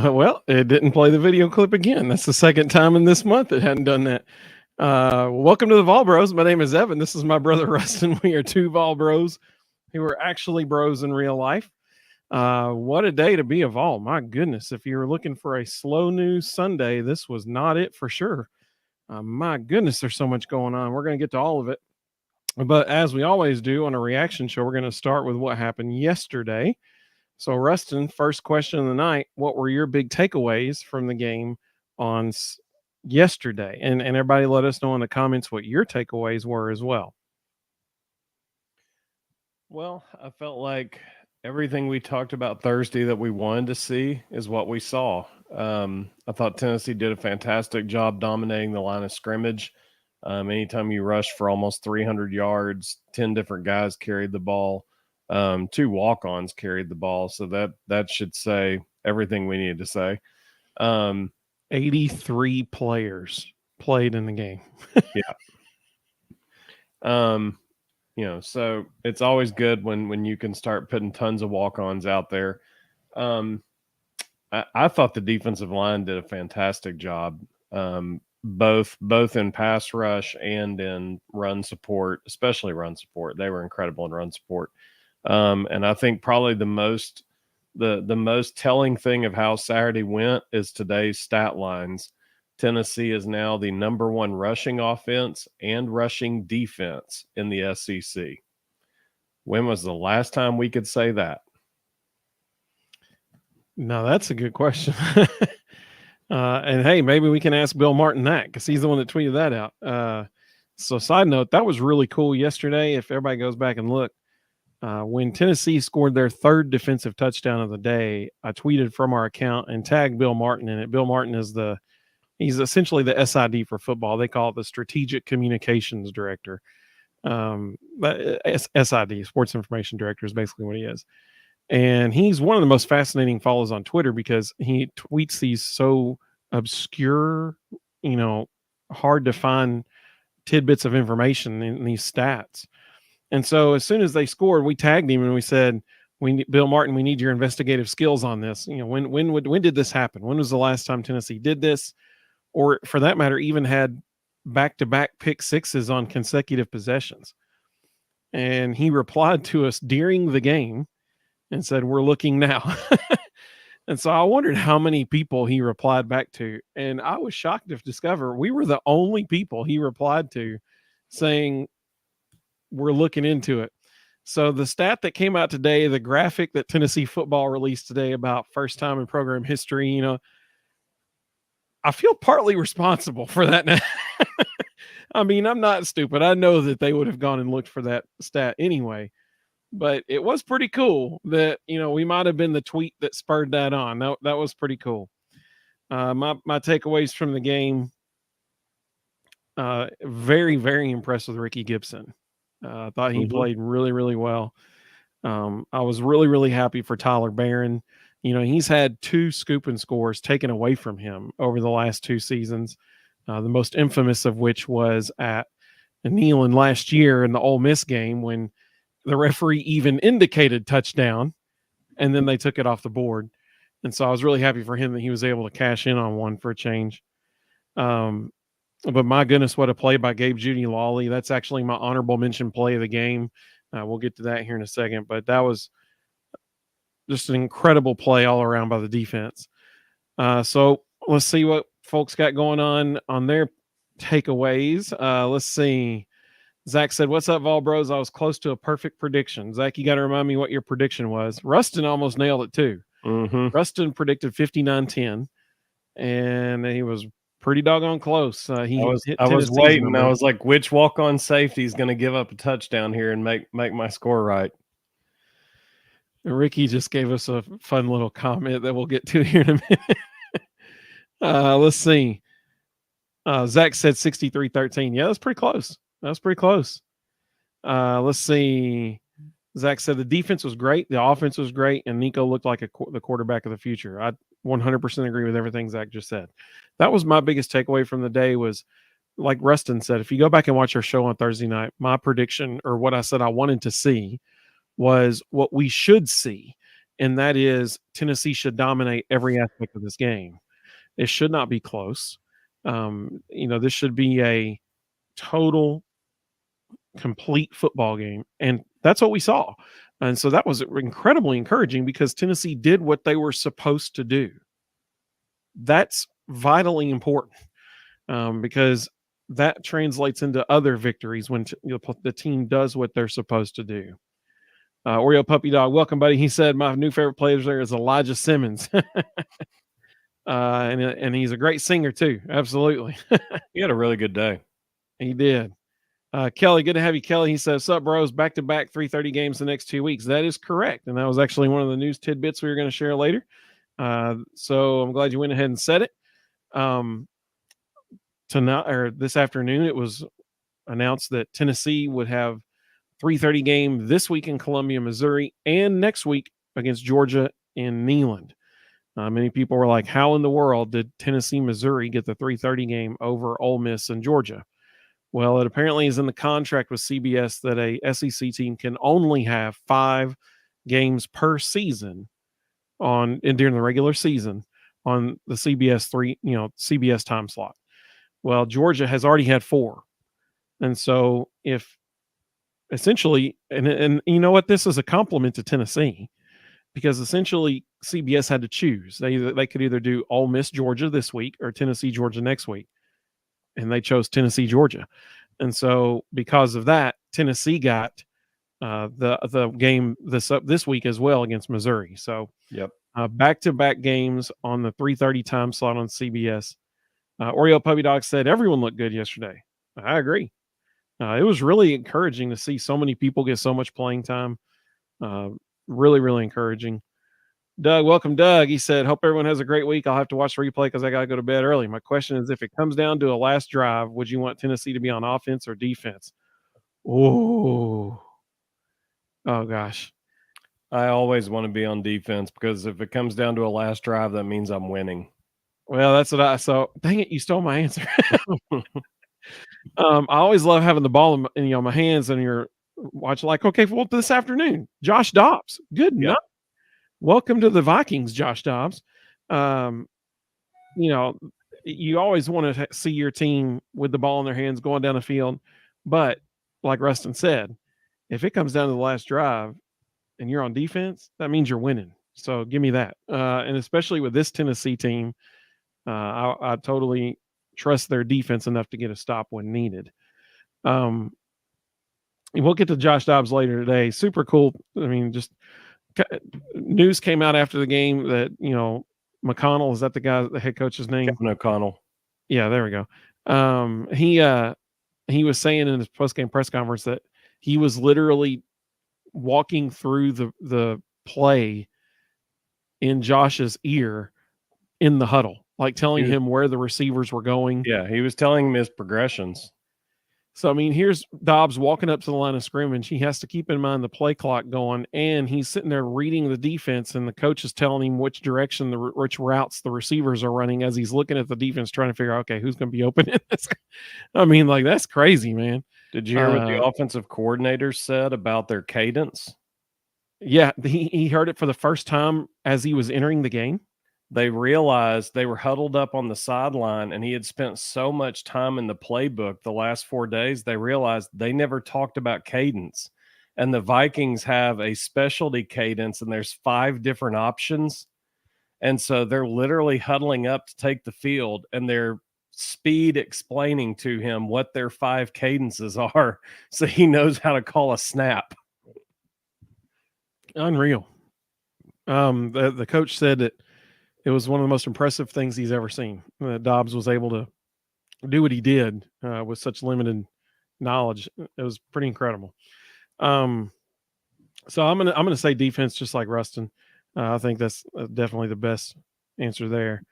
Well, it didn't play the video clip again. That's the second time in this month it hadn't done that. Welcome to the Vol Bros. My name is Evan. This is my brother Rustin. We are two Vol Bros who are actually bros in real life. What a day to be a Vol. My goodness. If you were looking for a slow news Sunday, this was not it for sure. My goodness, there's so much going on. We're going to get to all of it. But as we always do on a reaction show, we're going to start with what happened yesterday. So, Rustin, first question of the night, what were your big takeaways from the game on yesterday? And everybody let us know in the comments what your takeaways were as well. Well, I felt like everything we talked about Thursday that we wanted to see is what we saw. I thought Tennessee did a fantastic job dominating the line of scrimmage. Anytime you rush for almost 300 yards, 10 different guys carried the ball. 2 walk-ons carried the ball, so that should say everything we needed to say. 83 players played in the game. Yeah. So it's always good when you can start putting tons of walk-ons out there. I thought the defensive line did a fantastic job, both in pass rush and in run support, especially run support. They were incredible in run support. And I think probably the most telling thing of how Saturday went is today's stat lines. Tennessee is now the number 1 rushing offense and rushing defense in the SEC. When was the last time we could say that? No, that's a good question. And hey, maybe we can ask Bill Martin that because he's the one that tweeted that out. So side note, that was really cool yesterday. If everybody goes back and look, when Tennessee scored their 3rd defensive touchdown of the day, I tweeted from our account and tagged Bill Martin in it. Bill Martin is he's essentially the SID for football. They call it the Strategic Communications Director. SID, Sports Information Director, is basically what he is. And he's one of the most fascinating follows on Twitter because he tweets these so obscure, hard to find tidbits of information in these stats. And so as soon as they scored, we tagged him and we said, Bill Martin, we need your investigative skills on this. When did this happen? When was the last time Tennessee did this? Or for that matter, even had back-to-back pick sixes on consecutive possessions. And he replied to us during the game and said, we're looking now. And so I wondered how many people he replied back to. And I was shocked to discover we were the only people he replied to saying, we're looking into it. So the stat that came out today, the graphic that Tennessee football released today about first time in program history, I feel partly responsible for that now. I mean, I'm not stupid. I know that they would have gone and looked for that stat anyway. But it was pretty cool that, we might have been the tweet that spurred that on. That was pretty cool. My takeaways from the game, very, very impressed with Ricky Gibson. I thought he played really, really well. I was really, really happy for Tyler Barron. He's had 2 scoop and scores taken away from him over the last 2 seasons. The most infamous of which was at Neyland last year in the Ole Miss game when the referee even indicated touchdown, and then they took it off the board. And so I was really happy for him that he was able to cash in on one for a change. But my goodness, what a play by Gabe Judy-Lawley. That's actually my honorable mention play of the game. We'll get to that here in a second, but that was just an incredible play all around by the defense. So let's see what folks got going on their takeaways. Let's see. Zach said, what's up, Vol Bros? I was close to a perfect prediction. Zach, you got to remind me what your prediction was. Rustin almost nailed it too. Rustin predicted 59-10, and he was pretty doggone close. I was waiting. I was like, which walk-on safety is going to give up a touchdown here and make my score right? Ricky just gave us a fun little comment that we'll get to here in a minute. Let's see. Zach said 63-13. Yeah, that's pretty close. Let's see. Zach said the defense was great. The offense was great. And Nico looked like the quarterback of the future. I 100% agree with everything Zach just said. That was my biggest takeaway from the day was, like Rustin said, if you go back and watch our show on Thursday night, my prediction or what I said I wanted to see was what we should see. and that is Tennessee should dominate every aspect of this game. It should not be close. This should be a total, complete football game, and that's what we saw. And so that was incredibly encouraging because Tennessee did what they were supposed to do. That's vitally important because that translates into other victories when the team does what they're supposed to do. Oreo Puppy Dog, welcome, buddy. He said my new favorite player there is Elijah Simmons. And he's a great singer too. Absolutely. He had a really good day. He did. Kelly, good to have you, Kelly. He says, "Sup, bros? Back-to-back 3:30 games the next 2 weeks." That is correct, and that was actually one of the news tidbits we were going to share later. So I'm glad you went ahead and said it. Tonight or this afternoon, it was announced that Tennessee would have 3:30 game this week in Columbia, Missouri, and next week against Georgia in Neyland. Many people were like, "How in the world did Tennessee, Missouri get the 3:30 game over Ole Miss and Georgia?" Well, it apparently is in the contract with CBS that a SEC team can only have 5 games per season during the regular season on the CBS time slot. Well, Georgia has already had 4. And so if essentially, and you know what, this is a compliment to Tennessee because essentially CBS had to choose. They could either do Ole Miss, Georgia this week or Tennessee, Georgia next week. And they chose Tennessee, Georgia. And so because of that, Tennessee got the game this week as well against Missouri. So yep, back-to-back games on the 3:30 time slot on CBS. Oreo Puppy Dog said everyone looked good yesterday. I agree. It was really encouraging to see so many people get so much playing time. Really, really encouraging. Doug, welcome, Doug. He said, "Hope everyone has a great week. I'll have to watch the replay because I got to go to bed early. My question is, if it comes down to a last drive, would you want Tennessee to be on offense or defense?" Oh gosh. I always want to be on defense because if it comes down to a last drive, that means I'm winning. Well, that's what so dang it, you stole my answer. I always love having the ball in my hands and you're watching like, okay, well, this afternoon, Josh Dobbs. Good night. Welcome to the Vikings, Josh Dobbs. You always want to see your team with the ball in their hands going down the field. But like Rustin said, if it comes down to the last drive and you're on defense, that means you're winning. So give me that. And especially with this Tennessee team, I totally trust their defense enough to get a stop when needed. We'll get to Josh Dobbs later today. Super cool. I mean, just news came out after the game that McConnell, is that the head coach's name? Kevin O'Connell. Yeah, there we go. He was saying in his post-game press conference that he was literally walking through the play in Josh's ear in the huddle, like telling him where the receivers were going. Yeah, he was telling him his progressions. So, I mean, here's Dobbs walking up to the line of scrimmage. He has to keep in mind the play clock going, and he's sitting there reading the defense, and the coach is telling him which direction, which routes the receivers are running as he's looking at the defense, trying to figure out, okay, who's going to be open in this? I mean, like, that's crazy, man. Did you hear what the offensive coordinator said about their cadence? Yeah, he heard it for the first time as he was entering the game. They realized they were huddled up on the sideline and he had spent so much time in the playbook the last 4 days, they realized they never talked about cadence. And the Vikings have a specialty cadence and there's 5 different options. And so they're literally huddling up to take the field and they're speed explaining to him what their 5 cadences are so he knows how to call a snap. Unreal. The coach said that it was one of the most impressive things he's ever seen. Dobbs was able to do what he did with such limited knowledge. It was pretty incredible. So I'm gonna say defense, just like Rustin. I think that's definitely the best answer there.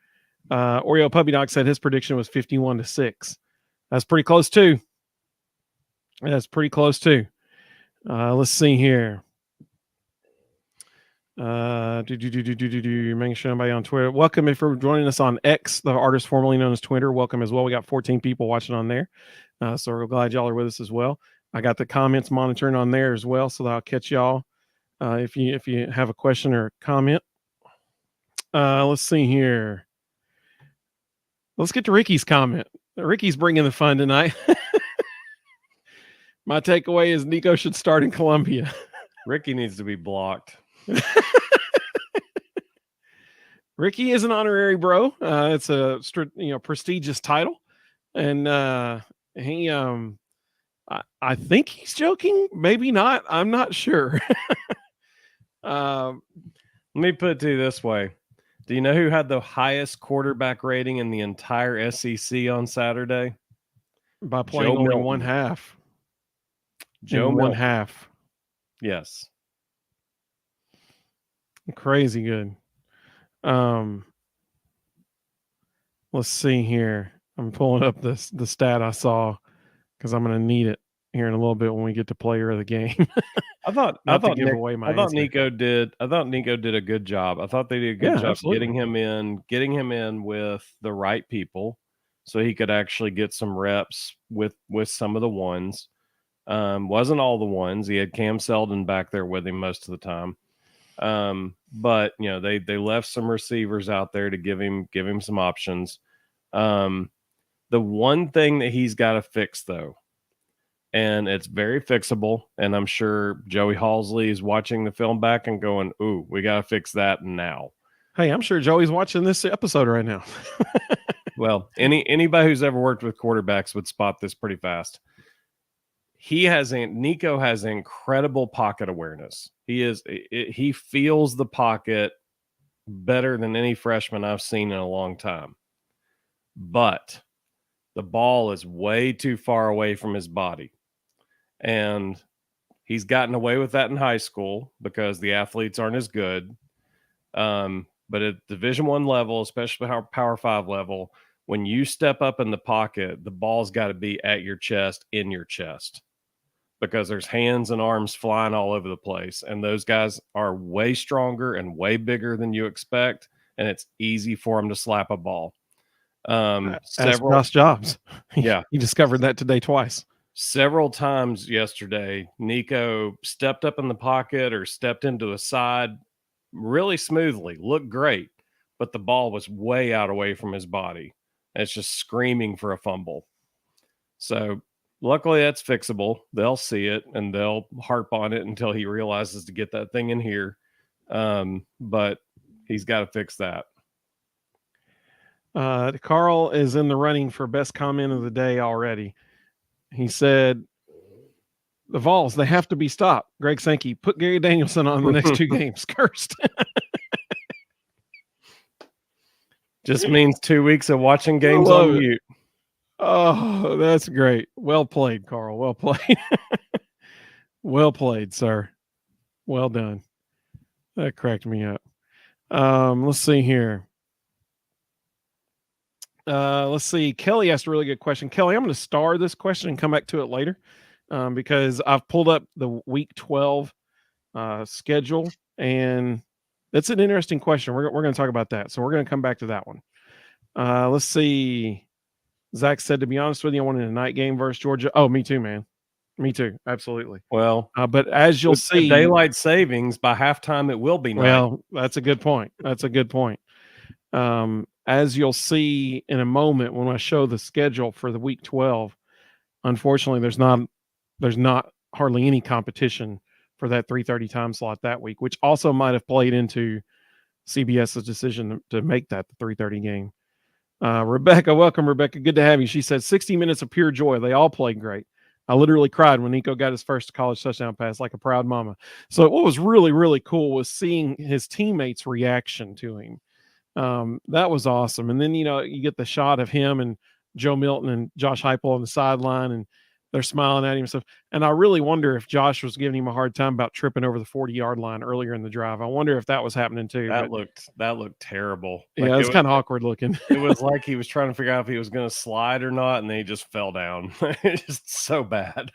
Oreo Puppy Dog said his prediction was 51-6. That's pretty close too. Let's see here. Making sure everybody on Twitter. Welcome if you're joining us on X, the artist formerly known as Twitter. Welcome as well. We got 14 people watching on there. So we're glad y'all are with us as well. I got the comments monitoring on there as well, so that I'll catch y'all if you have a question or comment. Let's see here. Let's get to Ricky's comment. Ricky's bringing the fun tonight. My takeaway is Nico should start in Columbia. Ricky needs to be blocked. Ricky is an honorary bro. It's a prestigious title, and he I think he's joking. Maybe not. I'm not sure. Let me put it to you this way. Do you know who had the highest quarterback rating in the entire SEC on Saturday? By playing only one half. Joe Milton. 1 half. Yes. Crazy good. Let's see here. I'm pulling up the stat I saw because I'm going to need it here in a little bit when we get to player of the game. I thought Nico did a good job. I thought they did a good job getting him in with the right people so he could actually get some reps with some of the ones. Wasn't all the ones. He had Cam Seldon back there with him most of the time. But they left some receivers out there to give him some options. The one thing that he's got to fix though, and it's very fixable, and I'm sure Joey Halsley is watching the film back and going, "Ooh, we got to fix that now." Hey, I'm sure Joey's watching this episode right now. Well, anybody who's ever worked with quarterbacks would spot this pretty fast. Nico has incredible pocket awareness. He feels the pocket better than any freshman I've seen in a long time. But the ball is way too far away from his body. And he's gotten away with that in high school because the athletes aren't as good. But at Division I level, especially Power 5 level, when you step up in the pocket, the ball's got to be at your chest, in your chest, because there's hands and arms flying all over the place. And those guys are way stronger and way bigger than you expect. And it's easy for them to slap a ball. Josh Jobs. Yeah. He discovered that today twice. Several times yesterday, Nico stepped up in the pocket or stepped into the side really smoothly, looked great, but the ball was way out away from his body. It's just screaming for a fumble. So luckily that's fixable. They'll see it and they'll harp on it until he realizes to get that thing in here. But he's got to fix that. Carl is in the running for best comment of the day already. He said, the Vols, they have to be stopped. Greg Sankey, put Gary Danielson on the next 2 games. Cursed. Just means 2 weeks of watching games on mute. Oh, that's great. Well played, Carl. Well played. Well played, sir. Well done. That cracked me up. Let's see here. Let's see. Kelly asked a really good question. Kelly, I'm going to star this question and come back to it later because I've pulled up the week 12 schedule, and that's an interesting question. We're going to talk about that. So we're going to come back to that one. Let's see. Zach said, to be honest with you, I wanted a night game versus Georgia. Oh, me too, man. Me too. Absolutely. Well, but as you'll see, daylight savings by halftime, it will be night. Well, that's a good point. That's a good point. As you'll see in a moment when I show the schedule for the week 12, unfortunately, there's not hardly any competition for that 3:30 time slot that week, which also might have played into CBS's decision to make that the 3:30 game. Rebecca, welcome, Rebecca. Good to have you. She said 60 minutes of pure joy. They all played great. I literally cried when Nico got his first college touchdown pass like a proud mama. So what was really, really cool was seeing his teammates' reaction to him. That was awesome. And then, you get the shot of him and Joe Milton and Josh Heupel on the sideline, and they're smiling at him and stuff. And I really wonder if Josh was giving him a hard time about tripping over the 40-yard line earlier in the drive. I wonder if that was happening too. That looked terrible. Yeah, it was kind of awkward looking. It was like he was trying to figure out if he was going to slide or not, and then he just fell down. It's just so bad.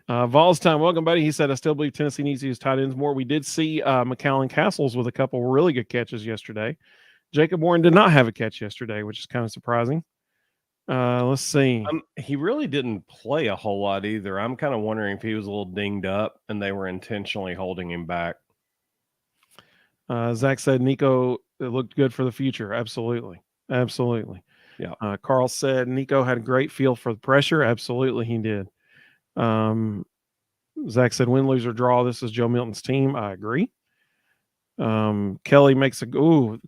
Vols time, welcome, buddy. He said, I still believe Tennessee needs to use tight ends more. We did see McAllen Castles with a couple really good catches yesterday. Jacob Warren did not have a catch yesterday, which is kind of surprising. Let's see. He really didn't play a whole lot either. I'm kind of wondering if he was a little dinged up and they were intentionally holding him back. Zach said Nico it looked good for the future. Absolutely. Absolutely. Yeah. Carl said Nico had a great feel for the pressure. Absolutely, he did. Zach said win, lose, or draw. This is Joe Milton's team. I agree. Kelly makes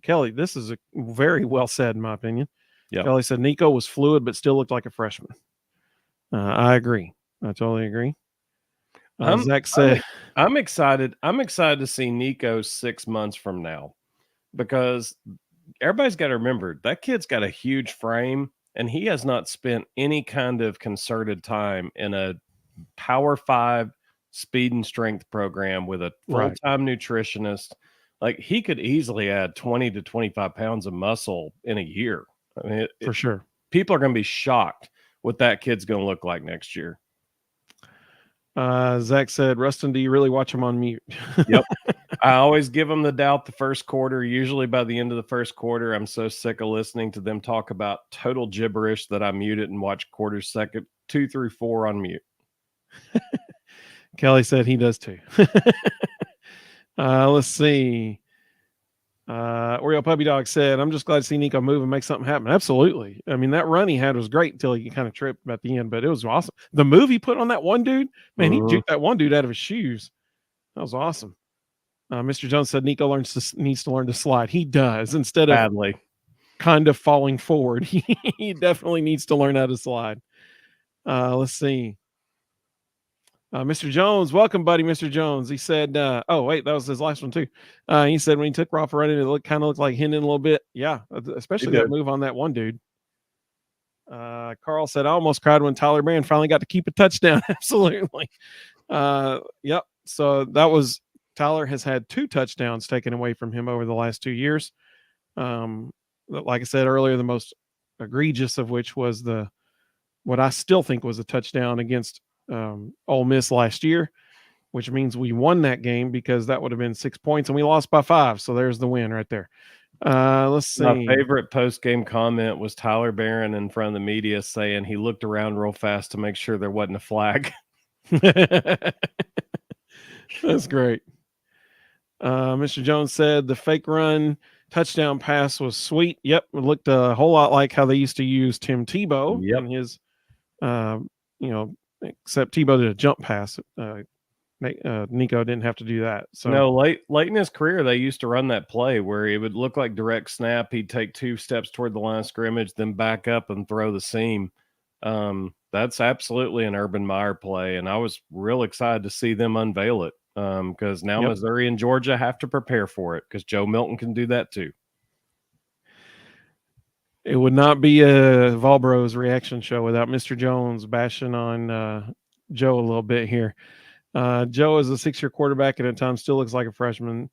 Kelly, this is a very well said in my opinion. Yeah. Kelly said Nico was fluid but still looked like a freshman. I agree. I totally agree. Zach said I'm excited. I'm excited to see Nico 6 months from now, because everybody's got to remember that kid's got a huge frame and he has not spent any kind of concerted time in a Power 5 speed and strength program with a full-time nutritionist. Like, he could easily add 20 to 25 pounds of muscle in a year. I mean, for sure. People are going to be shocked what that kid's going to look like next year. Zach said, Rustin, do you really watch him on mute? Yep. I always give them the doubt the first quarter. Usually by the end of the first quarter, I'm so sick of listening to them talk about total gibberish that I mute it and watch quarters 2 through 4 on mute. Kelly said he does too. Let's see. Oreo Puppy Dog said, I'm just glad to see Nico move and make something happen. Absolutely. I mean, that run he had was great until he kind of tripped at the end, but it was awesome. The move he put on that one dude, man, he juked that one dude out of his shoes. That was awesome. Mr. Jones said Nico needs to learn to slide. He does. Instead of kind of falling forward, he definitely needs to learn how to slide. Let's see. Mr. Jones, welcome, buddy. Mr. Jones. He said, oh, wait, that was his last one, too. He said when he took off running, it kind of looked like Hendon a little bit. Yeah, especially that move on that one dude. Carl said, I almost cried when Tyler Barron finally got to keep a touchdown. Absolutely. Yep. So that was Tyler has had 2 touchdowns taken away from him over the last 2 years. Like I said earlier, the most egregious of which was what I still think was a touchdown against Ole Miss last year, which means we won that game because that would have been 6 points and we lost by 5. So there's the win right there. Let's see. My favorite post-game comment was Tyler Barron in front of the media saying he looked around real fast to make sure there wasn't a flag. That's great. Mr. Jones said the fake run touchdown pass was sweet. Yep. It looked a whole lot like how they used to use Tim Tebow in his, except Tebow did a jump pass. Nico didn't have to do that. So no, late in his career, they used to run that play where it would look like direct snap. He'd take 2 steps toward the line of scrimmage, then back up and throw the seam. That's absolutely an Urban Meyer play, and I was real excited to see them unveil it because now Missouri and Georgia have to prepare for it because Joe Milton can do that too. It would not be a Volbro's reaction show without Mr. Jones bashing on Joe a little bit here. Joe is a 6-year quarterback and at times still looks like a freshman.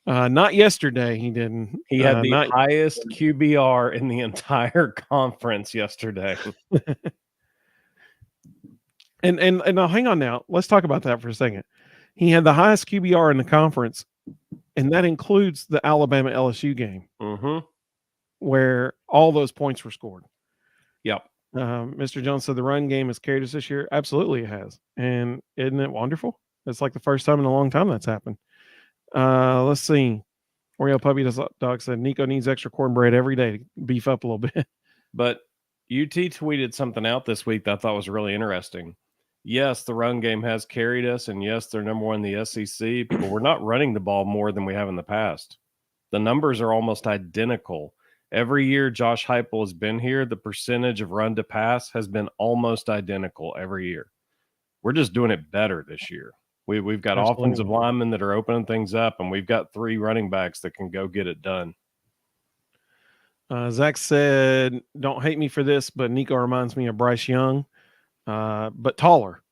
Not yesterday, he didn't. He had the highest QBR in the entire conference yesterday. And now hang on now. Let's talk about that for a second. He had the highest QBR in the conference, and that includes the Alabama LSU game, where all those points were scored. Yep. Mr. Jones said the run game has carried us this year. Absolutely, it has. And isn't it wonderful? It's like the first time in a long time that's happened. Let's see. Oreo Puppy Dog said Nico needs extra cornbread every day to beef up a little bit. But UT tweeted something out this week that I thought was really interesting. Yes, the run game has carried us, and yes, they're number 1 in the SEC, but we're not running the ball more than we have in the past. The numbers are almost identical. Every year Josh Heupel has been here, the percentage of run to pass has been almost identical every year. We're just doing it better this year. We've got offensive linemen that are opening things up, and we've got 3 running backs that can go get it done. Zach said, don't hate me for this, but Nico reminds me of Bryce Young, but taller.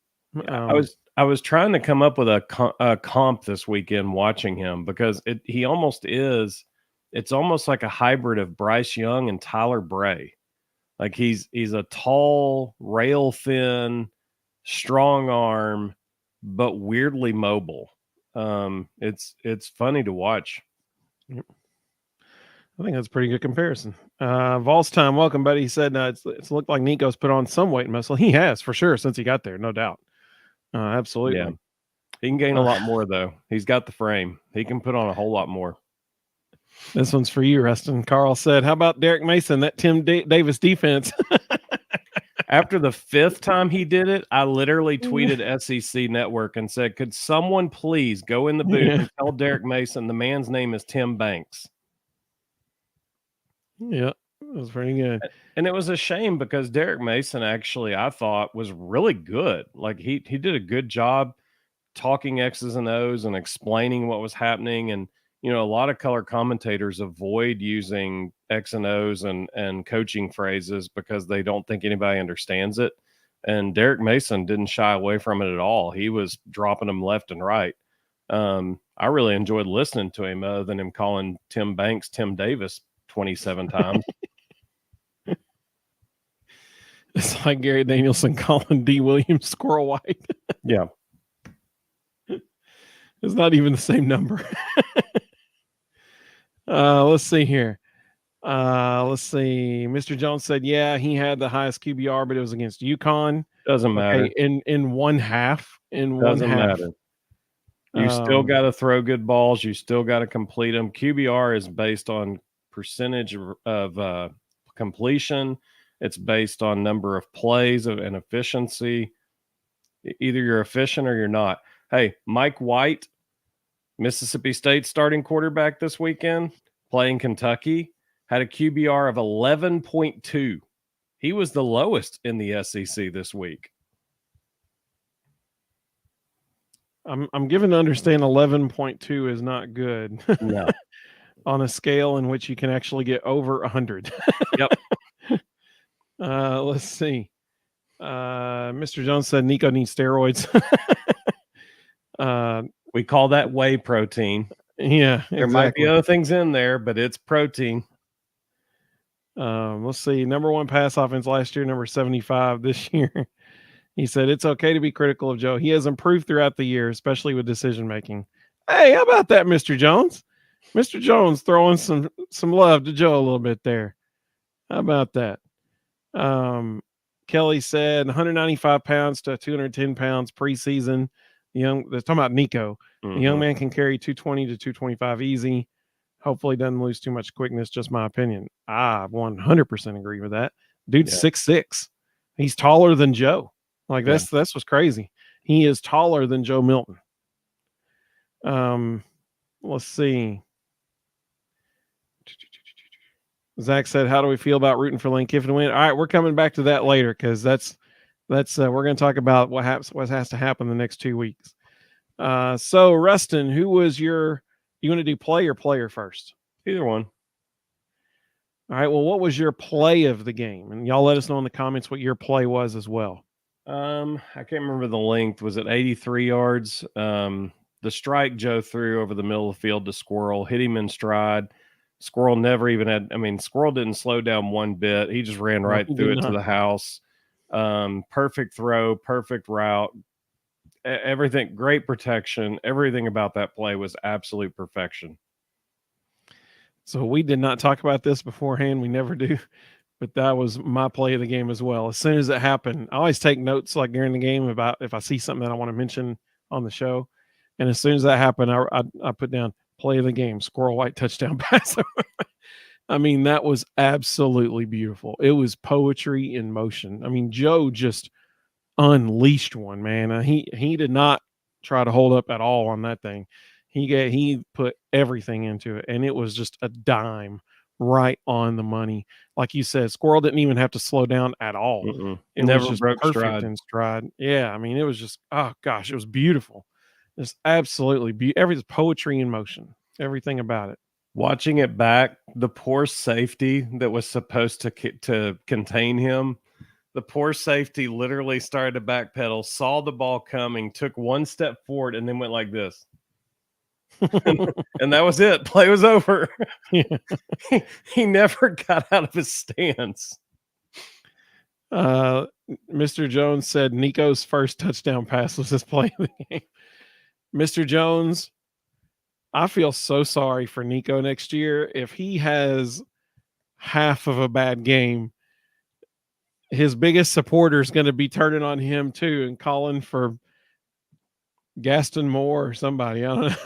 I was trying to come up with a comp this weekend watching him because he almost is. It's almost like a hybrid of Bryce Young and Tyler Bray. Like he's a tall, rail thin, strong arm, but weirdly mobile. It's funny to watch. I think that's a pretty good comparison. Vols time, welcome, buddy. He said it's looked like Nico's put on some weight and muscle. He has for sure since he got there, no doubt. Absolutely. Yeah. He can gain a lot more though. He's got the frame. He can put on a whole lot more. This one's for you, Rustin. Carl said, "How about Derek Mason? That Tim Davis defense." After the 5th time he did it, I literally tweeted SEC Network and said, "Could someone please go in the booth and tell Derek Mason the man's name is Tim Banks?" Yeah, it was pretty good. And it was a shame because Derek Mason actually, I thought, was really good. Like he did a good job talking X's and O's and explaining what was happening. And a lot of color commentators avoid using X and O's and coaching phrases because they don't think anybody understands it. And Derek Mason didn't shy away from it at all. He was dropping them left and right. I really enjoyed listening to him, other than him calling Tim Banks Tim Davis 27 times. It's like Gary Danielson calling D. Williams Squirrel White. Yeah. It's not even the same number. Let's see here. Let's see. Mr. Jones said, yeah, he had the highest QBR, but it was against UConn. Doesn't matter. In one half. Doesn't matter. You still got to throw good balls. You still got to complete them. QBR is based on percentage of completion. It's based on number of plays and efficiency. Either you're efficient or you're not. Hey, Mike White, Mississippi State starting quarterback this weekend, playing Kentucky, had a QBR of 11.2. He was the lowest in the SEC this week. I'm given to understand 11.2 is not good. No. On a scale in which you can actually get over 100. Yep. Let's see. Mr. Jones said Nico needs steroids. We call that whey protein. Yeah, there might be other things in there, but it's protein. Let's see. Number 1 pass offense last year, number 75 this year. He said it's okay to be critical of Joe. He has improved throughout the year, especially with decision making. Hey, how about that, Mr. Jones? Mr. Jones throwing some love to Joe a little bit there. How about that? Kelly said 195 pounds to 210 pounds preseason. They're talking about Nico. The young man can carry 220 to 225 easy. Hopefully doesn't lose too much quickness, just my opinion. I 100% agree with that. Dude's 6'6". He's taller than Joe. Like that's what's crazy. He is taller than Joe Milton. Let's see. Zach said, "How do we feel about rooting for Lane Kiffin to win?" All right, we're coming back to that later because that's we're going to talk about what has to happen the next 2 weeks. So Rustin, who was you want to do play or player first? Either one. All right. Well, what was your play of the game? And y'all let us know in the comments what your play was as well. I can't remember the length. Was it 83 yards? The strike Joe threw over the middle of the field to Squirrel, hit him in stride. Squirrel never even had, Squirrel didn't slow down one bit. He just ran right through it to the house. Perfect throw, perfect route. Everything, great protection. Everything about that play was absolute perfection. So we did not talk about this beforehand. We never do. But that was my play of the game as well. As soon as it happened, I always take notes like during the game about if I see something that I want to mention on the show. And as soon as that happened, I put down play of the game, Squirrel White touchdown pass. That was absolutely beautiful. It was poetry in motion. Joe just unleashed one, man. He did not try to hold up at all on that thing. He put everything into it, and it was just a dime right on the money. Like you said, Squirrel didn't even have to slow down at all. It never was just broke perfect in stride. Yeah, it was just, oh gosh, it was beautiful. Just absolutely everything, poetry in motion, everything about it. Watching it back, the poor safety that was supposed to contain him, the poor safety literally started to backpedal, saw the ball coming, took one step forward, and then went like this. And that was it. Play was over. He never got out of his stance. Mr. Jones said Nico's first touchdown pass was his play of the game. Mr. Jones, I feel so sorry for Nico next year. If he has half of a bad game, his biggest supporter is going to be turning on him too and calling for Gaston Moore or somebody. I don't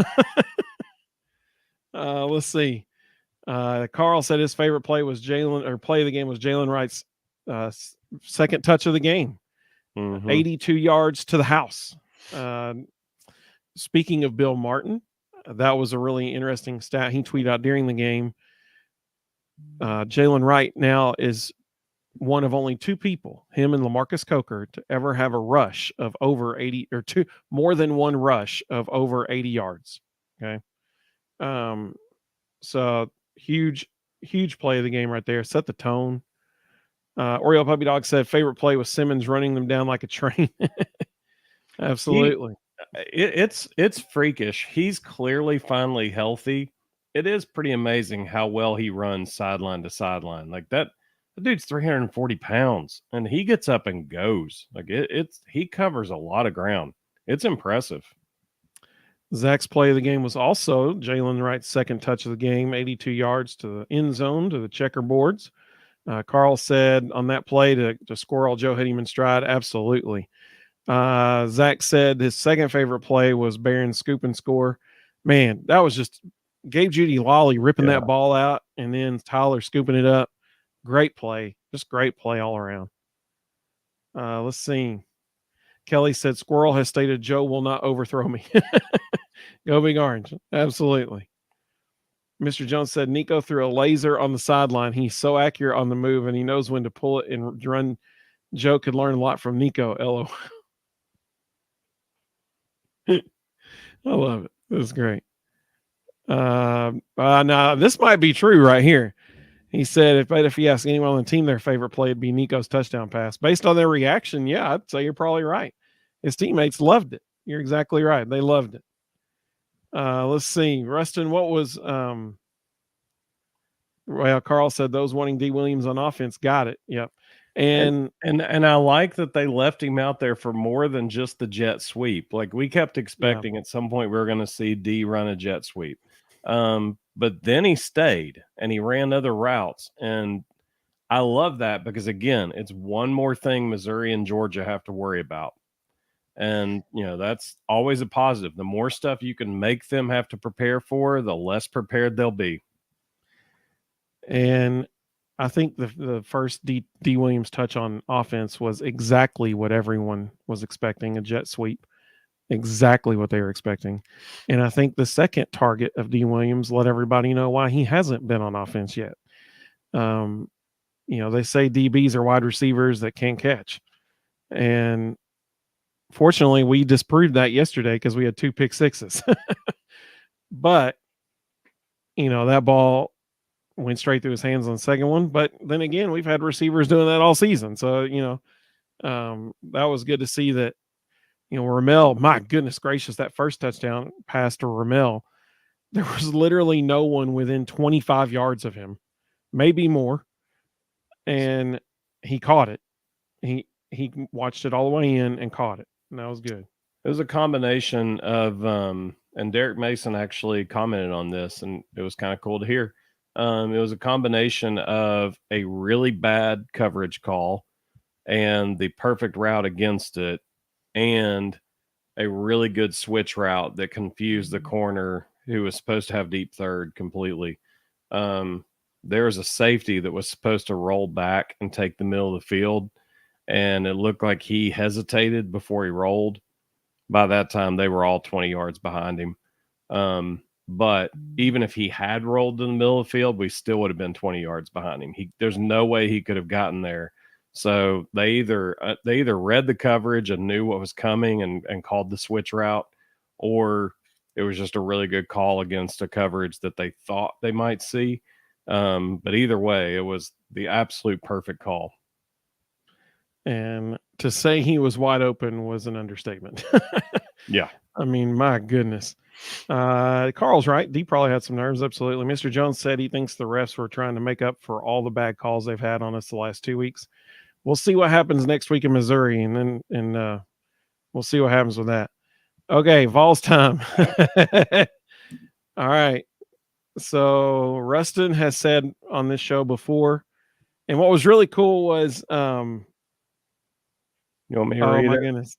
know. Let's see. Carl said his favorite play was play of the game was Jalen Wright's second touch of the game, 82 yards to the house. Speaking of Bill Martin, that was a really interesting stat he tweeted out during the game. Jalen Wright now is one of only two people, him and LaMarcus Coker, to ever have a rush of over 80 or more than one rush of over 80 yards. Okay. So huge play of the game right there. Set the tone. Oriole Puppy Dog said favorite play was Simmons running them down like a train. Absolutely. It's freakish. He's clearly finally healthy. It is pretty amazing how well he runs sideline to sideline. Like that dude's 340 pounds and he gets up and goes. Like he covers a lot of ground. It's impressive. Zach's play of the game was also Jalen Wright's second touch of the game, 82 yards to the end zone, to the checkerboards. Carl said on that play to squirrel Joe hit him in stride. Absolutely. Zach said his second favorite play was Barron's scoop and score. Man, that was just Gabe Judy Lawley ripping that ball out and then Tyler scooping it up. Great play. Just great play all around. Let's see. Kelly said Squirrel has stated Joe will not overthrow me. Go Big Orange. Absolutely. Mr. Jones said Nico threw a laser on the sideline. He's so accurate on the move and he knows when to pull it and run. Joe could learn a lot from Nico. LO. I love it. This is great. Now this might be true right here. He said if he asked anyone on the team their favorite play, it'd be Nico's touchdown pass. Based on their reaction, yeah, I'd say you're probably right. His teammates loved it. You're exactly right. They loved it. Let's see. Rustin, what was well, Carl said those wanting D. Williams on offense got it. Yep. And I like that they left him out there for more than just the jet sweep. Like we kept expecting at some point we were going to see D run a jet sweep. But then he stayed and he ran other routes. And I love that because, again, it's one more thing Missouri and Georgia have to worry about. And, that's always a positive. The more stuff you can make them have to prepare for, the less prepared they'll be. And I think the first D. Williams touch on offense was exactly what everyone was expecting, a jet sweep. Exactly what they were expecting. And I think the second target of D. Williams let everybody know why he hasn't been on offense yet. They say DBs are wide receivers that can't catch. And fortunately, we disproved that yesterday because we had 2 pick sixes. But, that ball went straight through his hands on the second one. But then again, we've had receivers doing that all season. So, that was good to see that. Ramel, my goodness gracious, that first touchdown pass to Ramel, there was literally no one within 25 yards of him, maybe more. And he caught it. He watched it all the way in and caught it. And that was good. It was a combination of, and Derek Mason actually commented on this, and it was kind of cool to hear. It was a combination of a really bad coverage call and the perfect route against it, and a really good switch route that confused the corner who was supposed to have deep third completely. There was a safety that was supposed to roll back and take the middle of the field, and it looked like he hesitated before he rolled. By that time, they were all 20 yards behind him. But even if he had rolled in the middle of the field, we still would have been 20 yards behind him. There's no way he could have gotten there. So they either read the coverage and knew what was coming and called the switch route, or it was just a really good call against a coverage that they thought they might see. But either way, it was the absolute perfect call. And to say he was wide open was an understatement. Yeah. I mean, my goodness. Carl's right. D probably had some nerves. Absolutely. Mr. Jones said he thinks the refs were trying to make up for all the bad calls they've had on us the last 2 weeks. We'll see what happens next week in Missouri, and then we'll see what happens with that. Okay, Vols time. All right. So Rustin has said on this show before, and what was really cool was, You want me to oh read my it? goodness,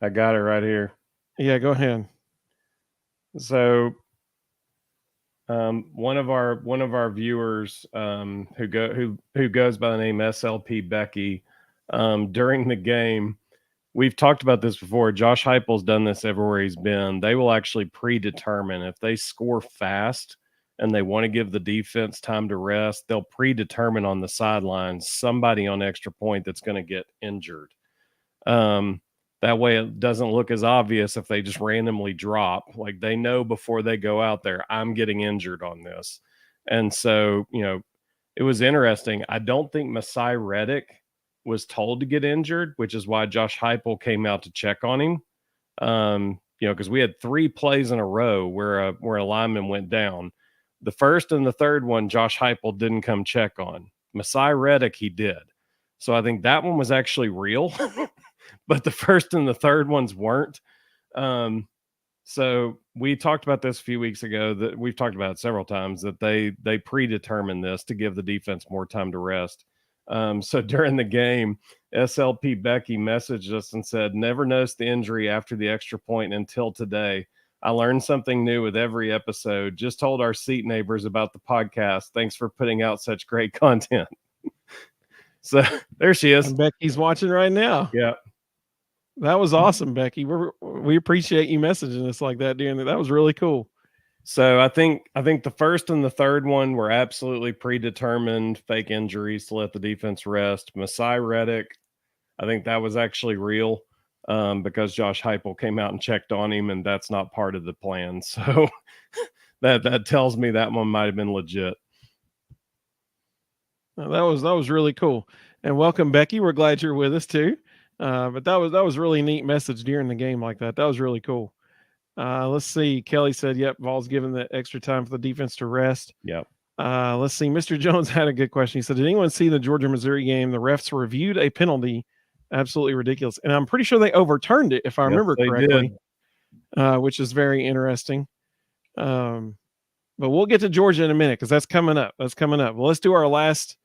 I got it right here. yeah, go ahead. So one of our viewers who goes by the name SLP Becky, during the game, we've talked about this before. Josh Heupel's done this everywhere he's been. They will actually predetermine if they score fast and they want to give the defense time to rest. They'll predetermine on the sidelines somebody on extra point that's going to get injured. Um, that way it doesn't look as obvious if they just randomly drop. Like they know before they go out there, I'm getting injured on this. And so, it was interesting. I don't think Masai Reddick was told to get injured, which is why Josh Heupel came out to check on him. Because we had 3 plays in a row where a lineman went down. The first and the third one, Josh Heupel didn't come check on. Masai Reddick, he did. So I think that one was actually real, but the first and the third ones weren't. So we talked about this a few weeks ago, that we've talked about it several times, that they predetermined this to give the defense more time to rest. So during the game, SLP Becky messaged us and said, "Never noticed the injury after the extra point until today. I learned something new with every episode. Just told our seat neighbors about the podcast. Thanks for putting out such great content." So there she is. And Becky's watching right now. Yeah. That was awesome, Becky. We appreciate you messaging us like that, during that was really cool. So I think the first and the third one were absolutely predetermined fake injuries to let the defense rest. Masai Reddick, I think that was actually real, because Josh Heupel came out and checked on him, and that's not part of the plan. So that tells me that one might have been legit. That was really cool. And welcome, Becky. We're glad you're with us too. But that was really neat message during the game like that. That was really cool. Let's see. Kelly said, "Yep, Vols given the extra time for the defense to rest." Yep. Let's see. Mr. Jones had a good question. He said, "Did anyone see the Georgia Missouri game? The refs reviewed a penalty, absolutely ridiculous, and I'm pretty sure they overturned it if I Yes, remember they correctly, did. which is very interesting." But we'll get to Georgia in a minute because that's coming up. Well, let's do our last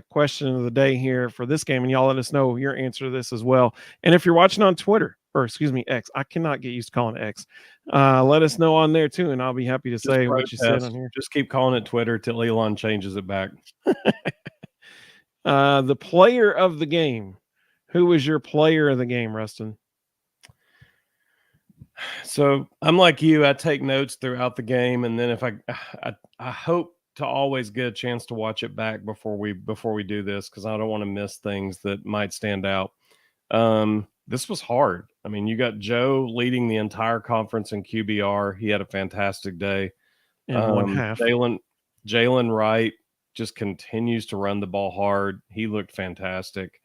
question of the day here for this game, and y'all let us know your answer to this as well. And if you're watching on Twitter, or excuse me, X, I cannot get used to calling it X. Let us know on there too, and I'll be happy to say what you said on here. Just keep calling it Twitter till Elon changes it back. The player of the game. Who was your player of the game, Rustin? So I'm like you. I take notes throughout the game, and then if I hope to always get a chance to watch it back before we do this, because I don't want to miss things that might stand out. This was hard. I mean, you got Joe leading the entire conference in QBR. He had a fantastic day. In one half. Jalen Wright just continues to run the ball hard. He looked fantastic.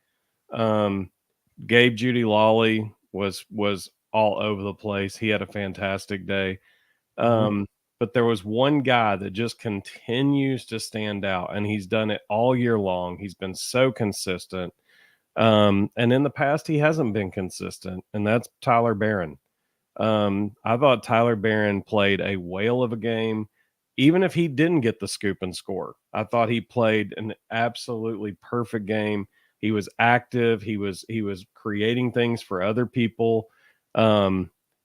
Gabe Judy Lawley was all over the place. He had a fantastic day. But there was one guy that just continues to stand out, and he's done it all year long. He's been so consistent. And in the past, he hasn't been consistent, and that's Tyler Barron. I thought Tyler Barron played a whale of a game, even if he didn't get the scoop and score. I thought he played an absolutely perfect game. He was active. He was creating things for other people.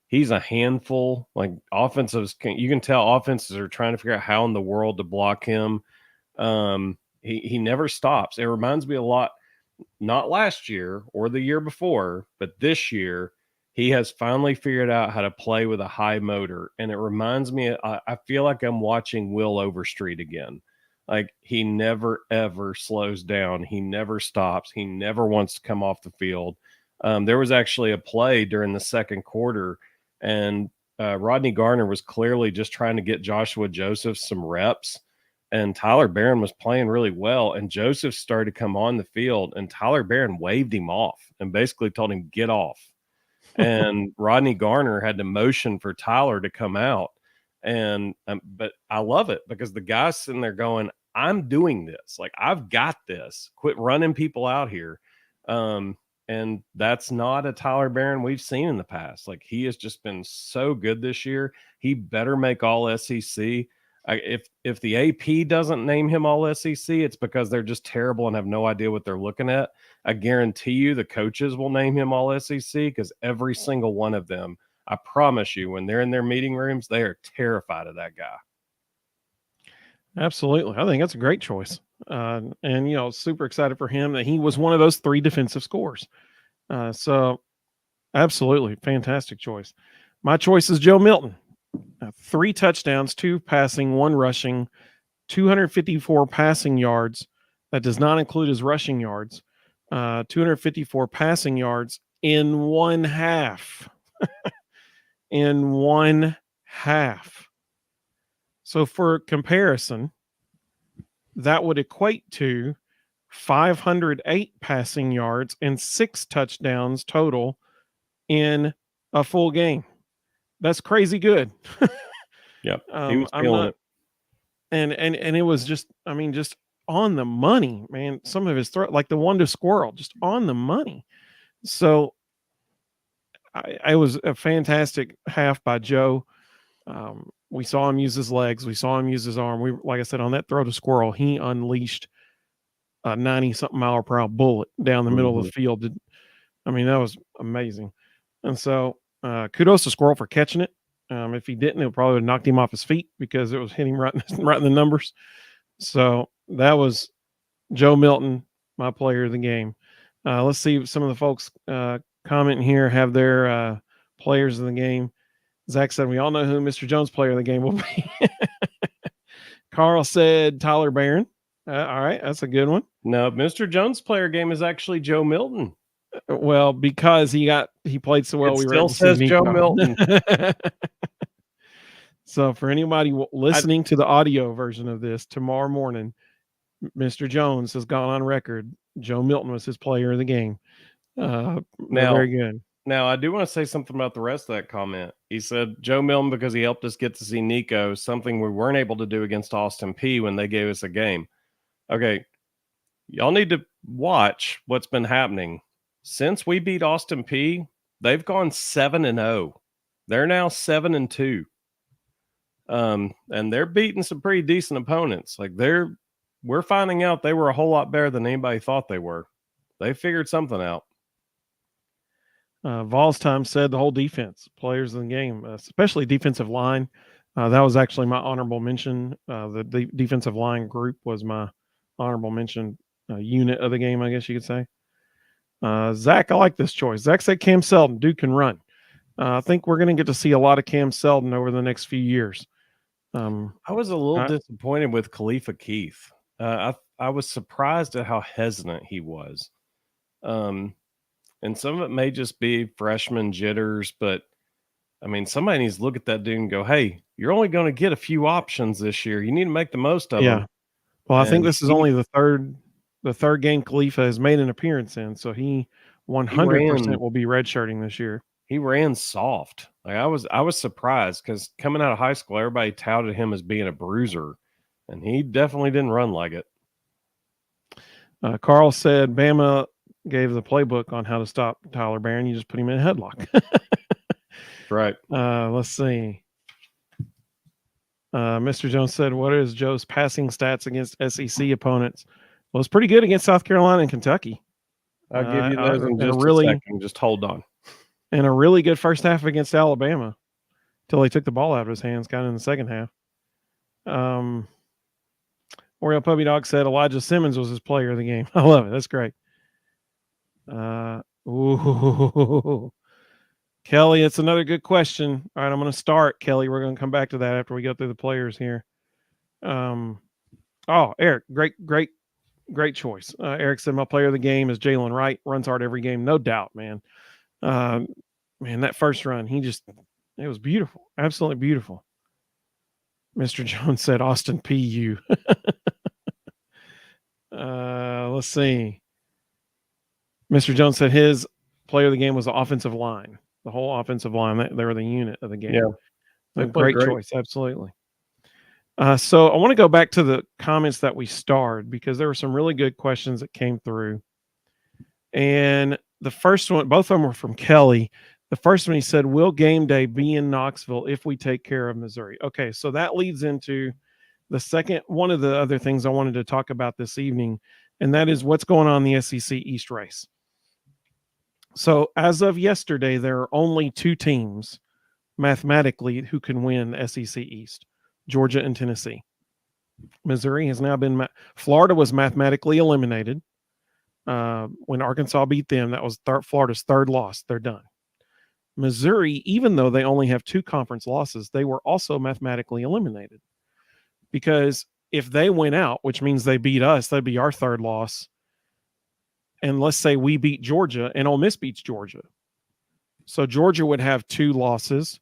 He's a handful. Like offensives, you can tell offenses are trying to figure out how in the world to block him. He never stops. It reminds me a lot, not last year or the year before, but this year. He has finally figured out how to play with a high motor. And it reminds me, I feel like I'm watching Will Overstreet again. Like he never, ever slows down. He never stops. He never wants to come off the field. There was actually a play during the second quarter, and Rodney Garner was clearly just trying to get Joshua Joseph some reps. And Tyler Barron was playing really well. And Joseph started to come on the field, and Tyler Barron waved him off and basically told him, "Get off." And Rodney Garner had to motion for Tyler to come out. And but I love it because the guy's sitting there going, "I'm doing this. Like, I've got this. Quit running people out here." And that's not a Tyler Barron we've seen in the past. Like, he has just been so good this year. He better make all SEC. If the AP doesn't name him all SEC, it's because they're just terrible and have no idea what they're looking at. I guarantee you the coaches will name him all SEC, because every single one of them, I promise you, when they're in their meeting rooms, they are terrified of that guy. Absolutely. I think that's a great choice. And, super excited for him that he was one of those 3 defensive scores. So absolutely fantastic choice. My choice is Joe Milton. 3 touchdowns, 2 passing, 1 rushing, 254 passing yards. That does not include his rushing yards. 254 passing yards in 1 half. In 1 half. So for comparison, that would equate to 508 passing yards and 6 touchdowns total in a full game. That's crazy good. Yeah, he was feeling it. And it was just on the money, man. Some of his throw, like the one to Squirrel, just on the money. So I was a fantastic half by Joe. We saw him use his legs. We saw him use his arm. Like I said, on that throw to Squirrel, he unleashed a 90-something mile per hour bullet down the middle of the field. That was amazing. And so kudos to Squirrel for catching it. If he didn't, it probably would have knocked him off his feet, because it was hitting right in the numbers. So that was Joe Milton, my player of the game. Let's see if some of the folks commenting here have their players of the game. Zach said, we all know who Mr. Jones' player of the game will be. Carl said Tyler Barron. All right, that's a good one. No, Mr. Jones' player game is actually Joe Milton. Well, because he played so well, we still says Joe Milton. So for anybody listening to the audio version of this, tomorrow morning, Mr. Jones has gone on record. Joe Milton was his player of the game. Now, very good. Now, I do want to say something about the rest of that comment. He said Joe Milton because he helped us get to see Nico, something we weren't able to do against Austin Peay when they gave us a game. Okay, y'all need to watch what's been happening. Since we beat Austin Peay, they've gone 7-0. They're now 7-2. And they're beating some pretty decent opponents. Like, we're finding out they were a whole lot better than anybody thought they were. They figured something out. Vols Time said the whole defense, players in the game, especially defensive line. That was actually my honorable mention. The defensive line group was my honorable mention unit of the game, I guess you could say. Zach, I like this choice. Zach said Cam Seldon. Dude can run. I think we're going to get to see a lot of Cam Seldon over the next few years. I was a little disappointed with Khalifa Keith. I was surprised at how hesitant he was. And some of it may just be freshman jitters, but somebody needs to look at that dude and go, hey, you're only going to get a few options this year. You need to make the most of them. Well, I think this is only the third game Khalifa has made an appearance in, so he 100% will be redshirting this year. He ran soft. Like, I was surprised, because coming out of high school, everybody touted him as being a bruiser, and he definitely didn't run like it. Carl said Bama gave the playbook on how to stop Tyler Barron. You just put him in a headlock. Right. Let's see. Mr. Jones said, what is Joe's passing stats against SEC opponents? Well, it's pretty good against South Carolina and Kentucky. I'll give you those in just a second. Just hold on. And a really good first half against Alabama, till he took the ball out of his hands kind of in the second half. Oreo Puppy Dog said Elijah Simmons was his player of the game. I love it. That's great. Kelly, it's another good question. All right, I'm going to start, Kelly. We're going to come back to that after we go through the players here. Eric, great choice. Eric said my player of the game is Jalen Wright. Runs hard every game, no doubt, man. Man, that first run, it was beautiful, absolutely beautiful. Mr. Jones said Austin Peay. Let's see. Mr. Jones said his player of the game was the offensive line. The whole offensive line, they were the unit of the game. Yeah, great choice, absolutely. So I want to go back to the comments that we starred, because there were some really good questions that came through. And the first one, both of them were from Kelly. The first one, he said, will game day be in Knoxville if we take care of Missouri? Okay, so that leads into the second one of the other things I wanted to talk about this evening, and that is what's going on in the SEC East race. So as of yesterday, there are only two teams mathematically who can win the SEC East, Georgia and Tennessee. Missouri has now been, Florida was mathematically eliminated. When Arkansas beat them, that was Florida's third loss. They're done. Missouri, even though they only have two conference losses, they were also mathematically eliminated. Because if they win out, which means they beat us, that'd be our third loss. And let's say we beat Georgia and Ole Miss beats Georgia. So Georgia would have two losses,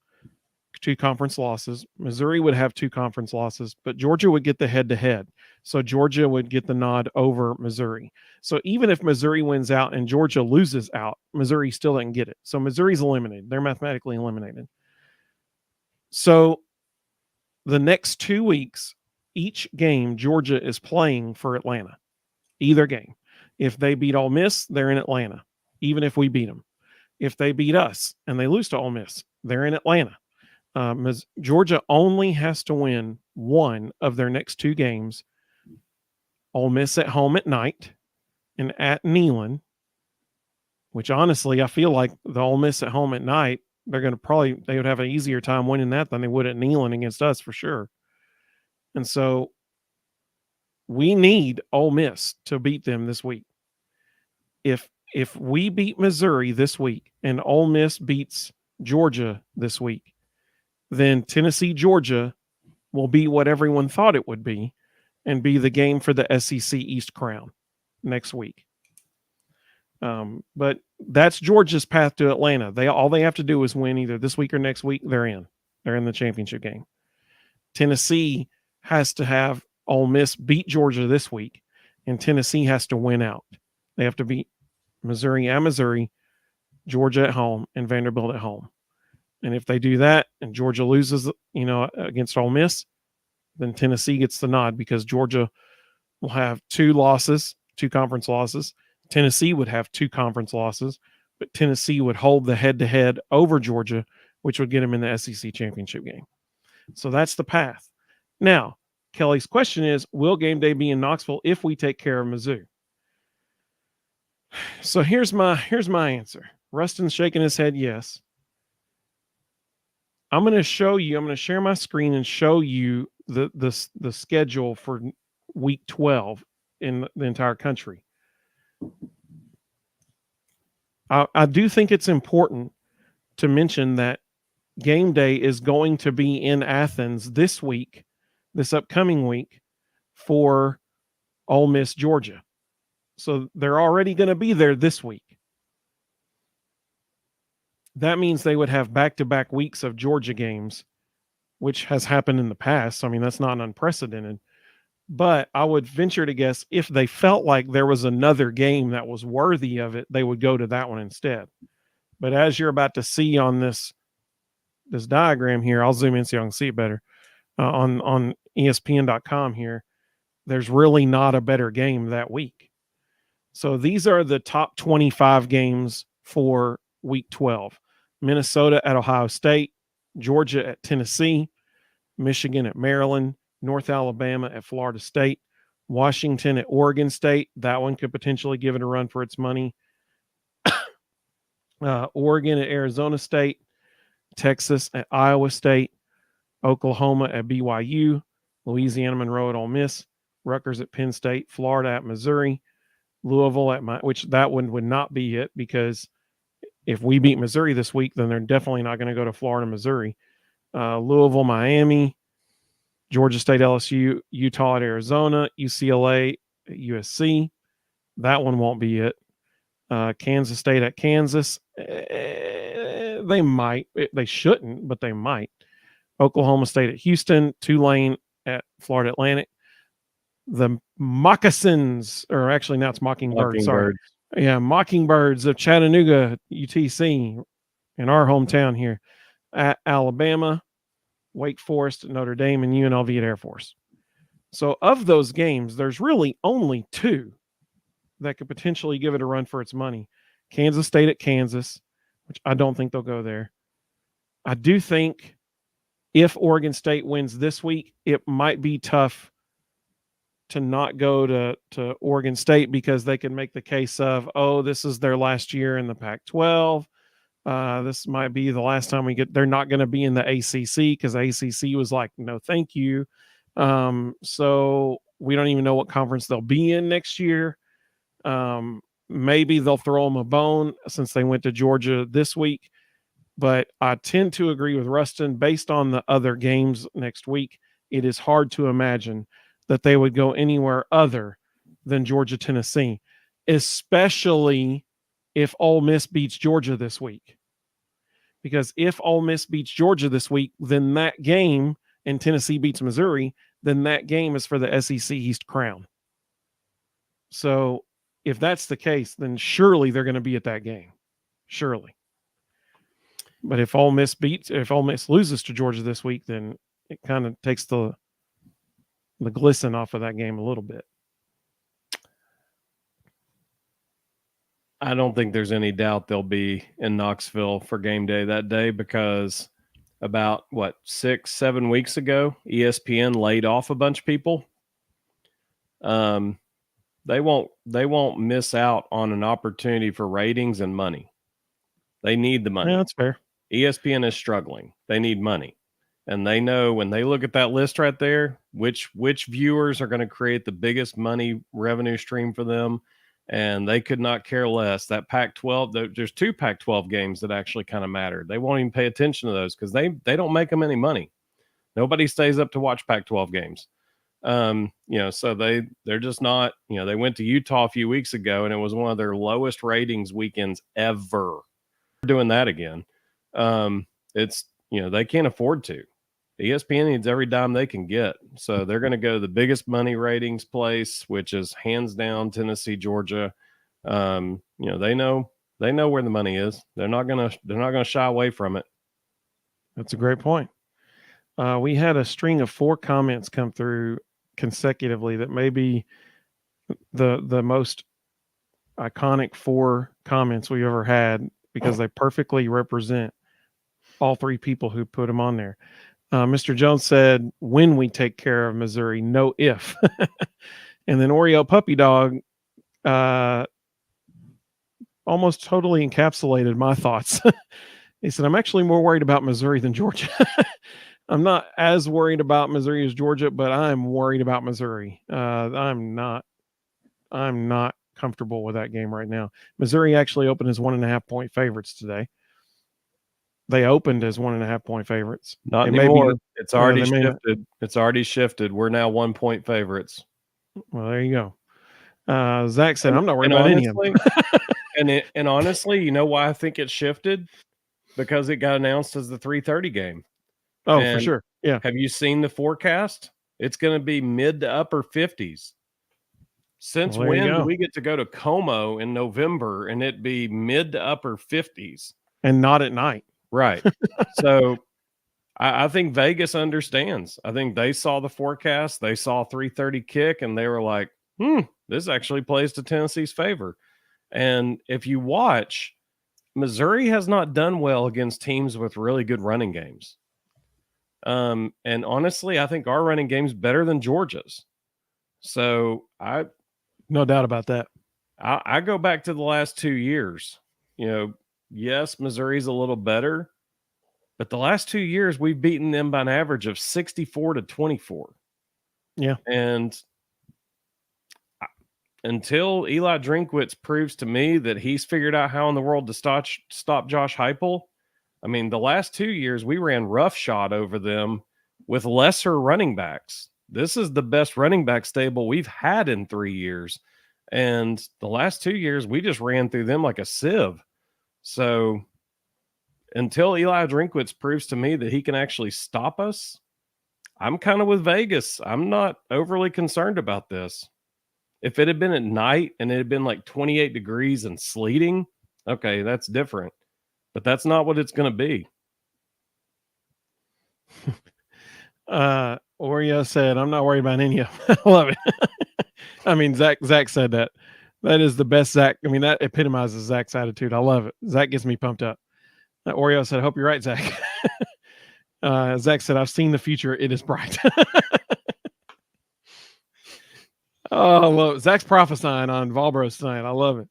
two conference losses. Missouri would have two conference losses, but Georgia would get the head-to-head. So Georgia would get the nod over Missouri. So even if Missouri wins out and Georgia loses out, Missouri still doesn't get it. So Missouri's eliminated. They're mathematically eliminated. So the next 2 weeks, each game, Georgia is playing for Atlanta. Either game. If they beat Ole Miss, they're in Atlanta, even if we beat them. If they beat us and they lose to Ole Miss, they're in Atlanta. Georgia only has to win one of their next two games. Ole Miss at home at night and at Neyland, which honestly, I feel like the Ole Miss at home at night, they're going to they would have an easier time winning that than they would at Neyland against us for sure. And so we need Ole Miss to beat them this week. If we beat Missouri this week and Ole Miss beats Georgia this week, then Tennessee, Georgia will be what everyone thought it would be and be the game for the SEC East crown next week. But that's Georgia's path to Atlanta. All they have to do is win either this week or next week. They're in the championship game. Tennessee has to have Ole Miss beat Georgia this week, and Tennessee has to win out. They have to beat Missouri at Missouri, Georgia at home, and Vanderbilt at home. And if they do that and Georgia loses, against Ole Miss, then Tennessee gets the nod because Georgia will have two conference losses. Tennessee would have two conference losses, but Tennessee would hold the head-to-head over Georgia, which would get them in the SEC championship game. So that's the path. Now, Kelly's question is, will game day be in Knoxville if we take care of Mizzou? So here's my answer. Rustin's shaking his head yes. I'm going to share my screen and show you the schedule for week 12 in the entire country. I do think it's important to mention that game day is going to be in Athens this upcoming week for Ole Miss, Georgia. So they're already going to be there this week. That means they would have back-to-back weeks of Georgia games, which has happened in the past. I mean, that's not unprecedented. But I would venture to guess if they felt like there was another game that was worthy of it, they would go to that one instead. But as you're about to see on this diagram here, I'll zoom in so you can see it better. On ESPN.com here, there's really not a better game that week. So these are the top 25 games for week 12. Minnesota at Ohio State, Georgia at Tennessee, Michigan at Maryland, North Alabama at Florida State, Washington at Oregon State. That one could potentially give it a run for its money. Oregon at Arizona State, Texas at Iowa State, Oklahoma at BYU, Louisiana Monroe at Ole Miss, Rutgers at Penn State, Florida at Missouri, Louisville at which that one would not be it because if we beat Missouri this week, then they're definitely not going to go to Florida, Missouri. Louisville, Miami, Georgia State, LSU, Utah at Arizona, UCLA at USC. That one won't be it. Kansas State at Kansas. They might. They shouldn't, but they might. Oklahoma State at Houston. Tulane at Florida Atlantic. The Moccasins, or actually now it's Mockingbirds. Sorry. Yeah, Mockingbirds of Chattanooga, UTC, in our hometown here. At Alabama, Wake Forest, Notre Dame, and UNLV at Air Force. So of those games, there's really only two that could potentially give it a run for its money. Kansas State at Kansas, which I don't think they'll go there. I do think if Oregon State wins this week, it might be tough to not go to Oregon State because they can make the case of, oh, this is their last year in the Pac-12. This might be the last time they're not going to be in the ACC because ACC was like, no, thank you. So we don't even know what conference they'll be in next year. Maybe they'll throw them a bone since they went to Georgia this week. But I tend to agree with Rustin. Based on the other games next week, it is hard to imagine that they would go anywhere other than Georgia, Tennessee, especially if Ole Miss beats Georgia this week. Because if Ole Miss beats Georgia this week, then that game, and Tennessee beats Missouri, then that game is for the SEC East crown. So if that's the case, then surely they're going to be at that game. Surely. But if Ole Miss loses to Georgia this week, then it kind of takes the glisten off of that game a little bit. I don't think there's any doubt they'll be in Knoxville for game day that day because about 6-7 weeks ago, ESPN laid off a bunch of people. They won't miss out on an opportunity for ratings and money. They need the money. Yeah, that's fair. ESPN is struggling. They need money. And they know when they look at that list right there, which viewers are going to create the biggest money revenue stream for them. And they could not care less. That Pac-12, there's 2 Pac-12 games that actually kind of matter. They won't even pay attention to those because they don't make them any money. Nobody stays up to watch Pac-12 games. So they're just not, they went to Utah a few weeks ago and it was one of their lowest ratings weekends ever. They're doing that again. It's, they can't afford to. ESPN needs every dime they can get. So they're going to go to the biggest money ratings place, which is hands down Tennessee, Georgia. They know where the money is. They're not going to shy away from it. That's a great point. We had a string of 4 comments come through consecutively that may be the most iconic 4 comments we ever had because they perfectly represent all 3 people who put them on there. Mr. Jones said, when we take care of Missouri, no if. And then Oreo Puppy Dog almost totally encapsulated my thoughts. He said, I'm actually more worried about Missouri than Georgia. I'm not as worried about Missouri as Georgia, but I'm worried about Missouri. I'm not comfortable with that game right now. Missouri actually opened as 1.5 point favorites today. They opened as 1.5 point favorites. Not anymore. It's already shifted. It's already shifted. We're now 1 point favorites. Well, there you go. Zach said, I'm not worried about any of them. and honestly, you know why I think it shifted? Because it got announced as the 3:30 game. Oh, for sure. Yeah. Have you seen the forecast? It's going to be mid to upper 50s. Since when do we get to go to Como in November and it be mid to upper 50s? And not at night. Right. So I think Vegas understands. I think they saw the forecast. They saw 3:30 kick and they were like, this actually plays to Tennessee's favor. And if you watch, Missouri has not done well against teams with really good running games. And honestly, I think our running game's better than Georgia's. So no doubt about that. I go back to the last 2 years. Yes, Missouri's a little better, but the last 2 years we've beaten them by an average of 64-24. Yeah. And until Eli Drinkwitz proves to me that he's figured out how in the world to stop Josh Heupel, I mean, the last 2 years we ran roughshod over them with lesser running backs. This is the best running back stable we've had in 3 years. And the last 2 years, we just ran through them like a sieve. So until Eli Drinkwitz proves to me that he can actually stop us, I'm kind of with Vegas. I'm not overly concerned about this. If it had been at night and it had been like 28 degrees and sleeting, okay, that's different. But that's not what it's going to be. Oreo said, I'm not worried about any of them. I love it. I mean, Zach said that. That is the best Zach. I mean, that epitomizes Zach's attitude. I love it. Zach gets me pumped up. Oreo said, I hope you're right, Zach. Zach said, I've seen the future. It is bright. Oh, well, Zach's prophesying on Valbros tonight. I love it.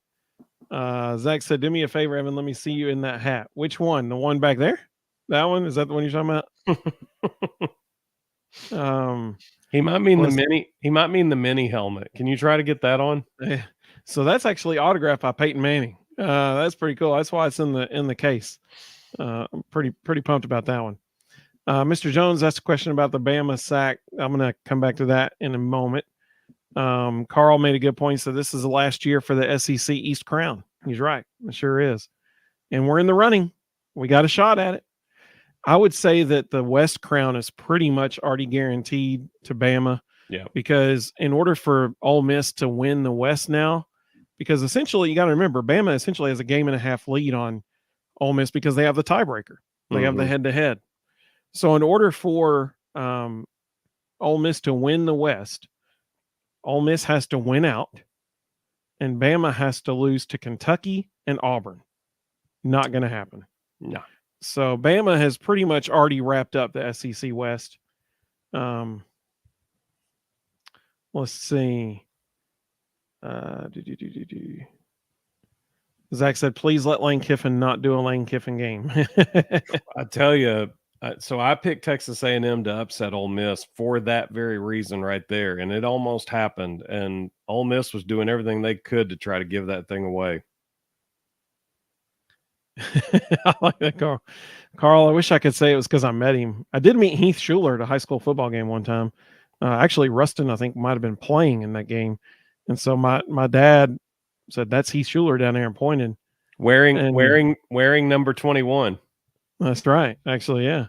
Zach said, do me a favor, Evan. Let me see you in that hat. Which one? The one back there? That one? Is that the one you're talking about? He might mean the mini. He might mean the mini helmet. Can you try to get that on? So that's actually autographed by Peyton Manning. That's pretty cool. That's why it's in the case. I'm pretty pumped about that one. Mr. Jones asked a question about the Bama sack. I'm going to come back to that in a moment. Carl made a good point. So this is the last year for the SEC East crown. He's right. It sure is. And we're in the running. We got a shot at it. I would say that the West crown is pretty much already guaranteed to Bama. Yeah. Because in order for Ole Miss to win the West now, because essentially you got to remember, Bama essentially has a 1.5 game lead on Ole Miss because they have the tiebreaker. They have the head-to-head. So in order for Ole Miss to win the West, Ole Miss has to win out, and Bama has to lose to Kentucky and Auburn. Not going to happen. No. So Bama has pretty much already wrapped up the SEC West. Let's see. Zach said, please let Lane Kiffin not do a Lane Kiffin game. I tell you, so I picked Texas A&M to upset Ole Miss for that very reason right there, and it almost happened, and Ole Miss was doing everything they could to try to give that thing away. I like that, Carl. Carl, I wish I could say it was because I met him. I did meet Heath Schuler at a high school football game one time. Actually, Rustin, I think, might have been playing in that game. And so my dad said, that's Heath Schuler down there and pointed. Wearing number 21. That's right. Actually, yeah.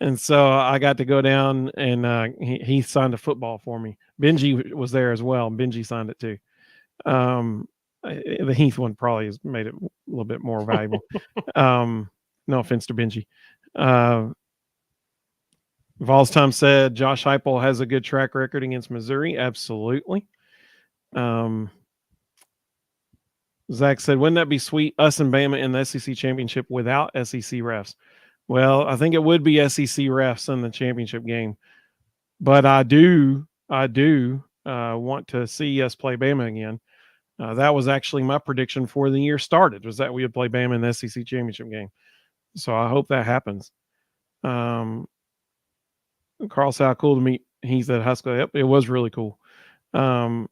And so I got to go down and he signed a football for me. Benji was there as well. Benji signed it too. The Heath one probably has made it a little bit more valuable. No offense to Benji. Vols Time said Josh Heupel has a good track record against Missouri. Absolutely. Zach said, wouldn't that be sweet? Us and Bama in the SEC championship without SEC refs. Well, I think it would be SEC refs in the championship game, but I do want to see us play Bama again. That was actually my prediction for the year started, was that we would play Bama in the SEC championship game. So I hope that happens. Carl said, how cool to meet Heath at high school. Yep, it was really cool. Back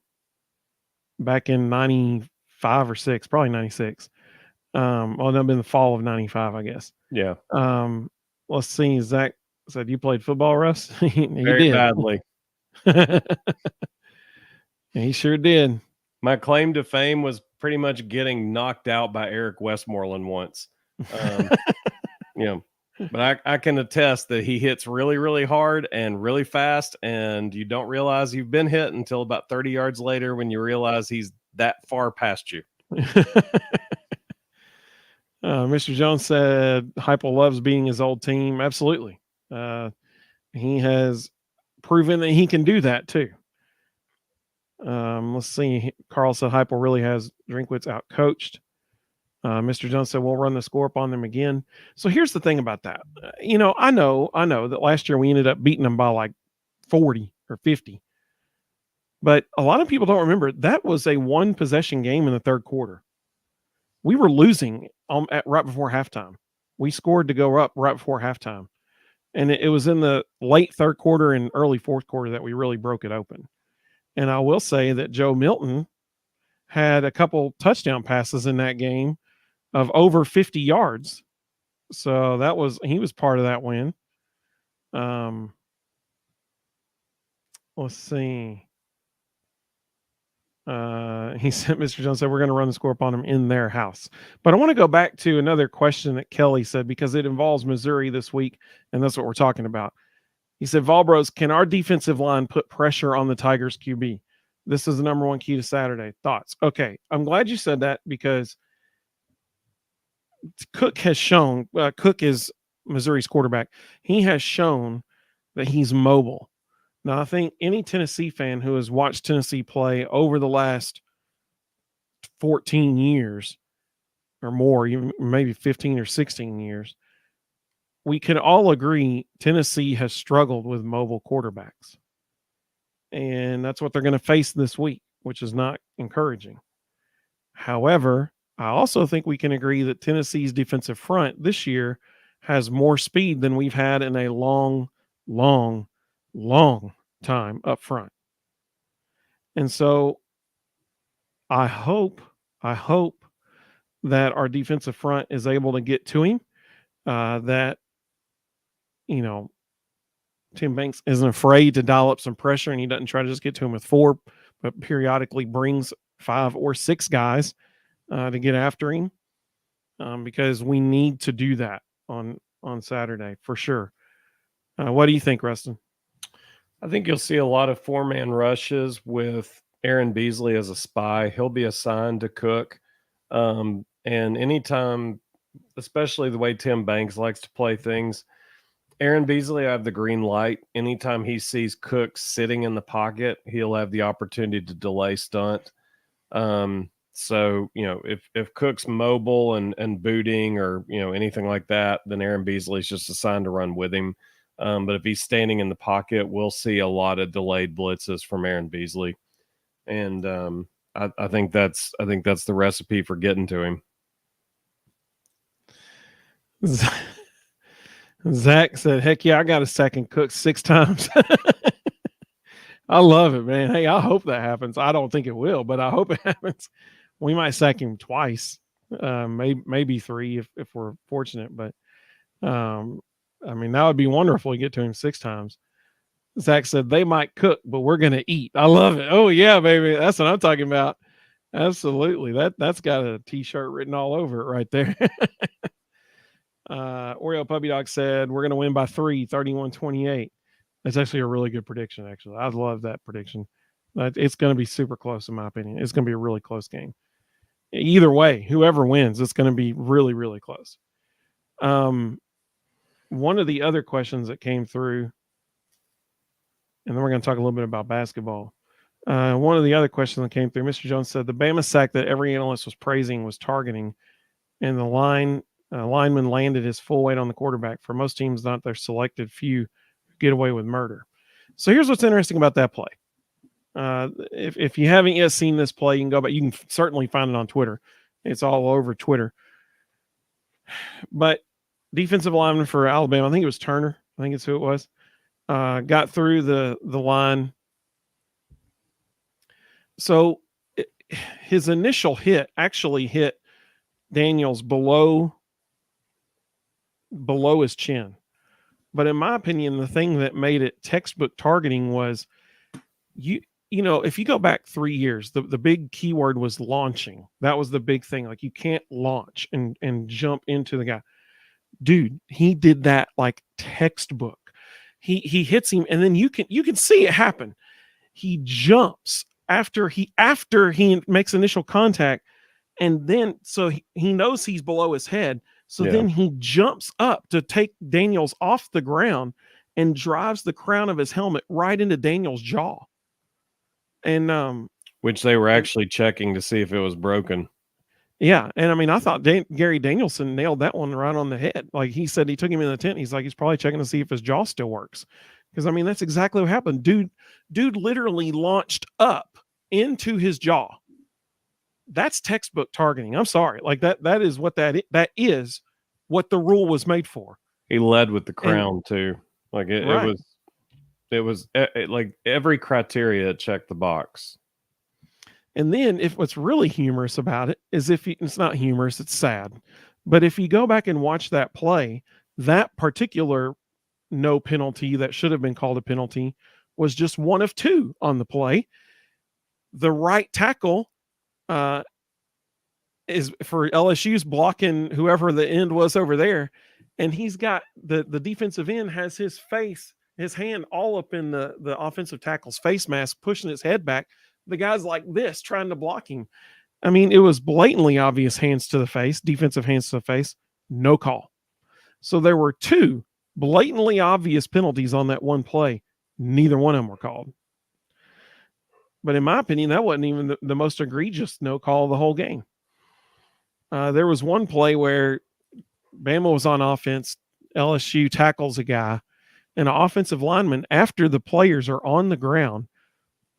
in 95 or 6, probably 96. Well, that would have been the fall of 95, I guess. Yeah. Let's see. Zach said, you played football, Russ? he Very did. badly. He sure did. My claim to fame was pretty much getting knocked out by Eric Westmoreland once. But I can attest that he hits really, really hard and really fast, and you don't realize you've been hit until about 30 yards later when you realize he's that far past you. Mr. Jones said Heupel loves beating his old team. Absolutely. He has proven that he can do that too. Let's see. Carl said Heupel really has Drinkwitz out coached. Mr. Jones said we'll run the score up on them again. So here's the thing about that. I know that last year we ended up beating them by like 40 or 50. But a lot of people don't remember that was a 1 possession game in the third quarter. We were losing right before halftime. We scored to go up right before halftime. And it was in the late third quarter and early fourth quarter that we really broke it open. And I will say that Joe Milton had a couple touchdown passes in that game of over 50 yards. So he was part of that win. Let's see. He said, Mr. Jones said, we're going to run the score up on them in their house. But I want to go back to another question that Kelly said, because it involves Missouri this week, and that's what we're talking about. He said, Valbros, can our defensive line put pressure on the Tigers QB? This is the number one key to Saturday. Thoughts? Okay, I'm glad you said that, because Cook has shown, Cook is Missouri's quarterback. He has shown that he's mobile. Now, I think any Tennessee fan who has watched Tennessee play over the last 14 years or more, even maybe 15 or 16 years, we can all agree Tennessee has struggled with mobile quarterbacks. And that's what they're going to face this week, which is not encouraging. However, I also think we can agree that Tennessee's defensive front this year has more speed than we've had in a long, long, long time up front. And so I hope that our defensive front is able to get to him, that, you know, Tim Banks isn't afraid to dial up some pressure and he doesn't try to just get to him with 4, but periodically brings 5 or 6 guys to get after him, because we need to do that on Saturday for sure. What do you think, Rustin? I think you'll see a lot of 4-man rushes with Aaron Beasley as a spy. He'll be assigned to Cook. And anytime, especially the way Tim Banks likes to play things, Aaron Beasley, I have the green light. Anytime he sees Cook sitting in the pocket, he'll have the opportunity to delay stunt. So, if Cook's mobile and booting or, anything like that, then Aaron Beasley's just assigned to run with him. But if he's standing in the pocket, we'll see a lot of delayed blitzes from Aaron Beasley. And I think that's the recipe for getting to him. Zach said, heck yeah, I got a second Cook 6 times. I love it, man. Hey, I hope that happens. I don't think it will, but I hope it happens. We might sack him twice, maybe 3 if we're fortunate. But, that would be wonderful to get to him 6 times. Zach said, they might cook, but we're going to eat. I love it. Oh, yeah, baby. That's what I'm talking about. Absolutely. That's got a T-shirt written all over it right there. Oreo Puppy Dog said, we're going to win by 3, 31-28. That's actually a really good prediction, actually. I love that prediction. It's going to be super close, in my opinion. It's going to be a really close game. Either way, whoever wins, it's going to be really, really close. One of the other questions that came through, and then we're going to talk a little bit about basketball. One of the other questions that came through, Mr. Jones said, the Bama sack that every analyst was praising was targeting, and the lineman landed his full weight on the quarterback. For most teams, not their selected few get away with murder. So here's what's interesting about that play. If you haven't yet seen this play, you can go back. You can certainly find it on Twitter. It's all over Twitter. But defensive lineman for Alabama, I think it was Turner. I think it's who it was. Got through the line. So his initial hit actually hit Daniels below his chin. But in my opinion, the thing that made it textbook targeting was if you go back 3 years, the big keyword was launching. That was the big thing. Like, you can't launch and jump into the guy. Dude, he did that like textbook. He hits him, and then you can see it happen. He jumps after he makes initial contact, and then so he knows he's below his head. So then he jumps up to take Daniels off the ground and drives the crown of his helmet right into Daniels' jaw. And which they were actually checking to see if it was broken. Yeah, and I thought Gary Danielson nailed that one right on the head. Like, he said, he took him in the tent. He's like, he's probably checking to see if his jaw still works, because that's exactly what happened. Dude literally launched up into his jaw. That's textbook targeting. I'm sorry. Like, that is what that is what the rule was made for. He led with the crown too. Like it was like every criteria checked the box. And then if what's really humorous about it is it's not humorous, it's sad. But if you go back and watch that play, that particular no penalty that should have been called a penalty was just one of 2 on the play. The right tackle is for LSU's blocking whoever the end was over there. And he's got the defensive end has his hand all up in the offensive tackle's face mask, pushing his head back. The guy's like this, trying to block him. It was blatantly obvious hands to the face, defensive hands to the face, no call. So there were 2 blatantly obvious penalties on that one play. Neither one of them were called. But in my opinion, that wasn't even the most egregious no call of the whole game. There was one play where Bama was on offense. LSU tackles a guy, and an offensive lineman, after the players are on the ground,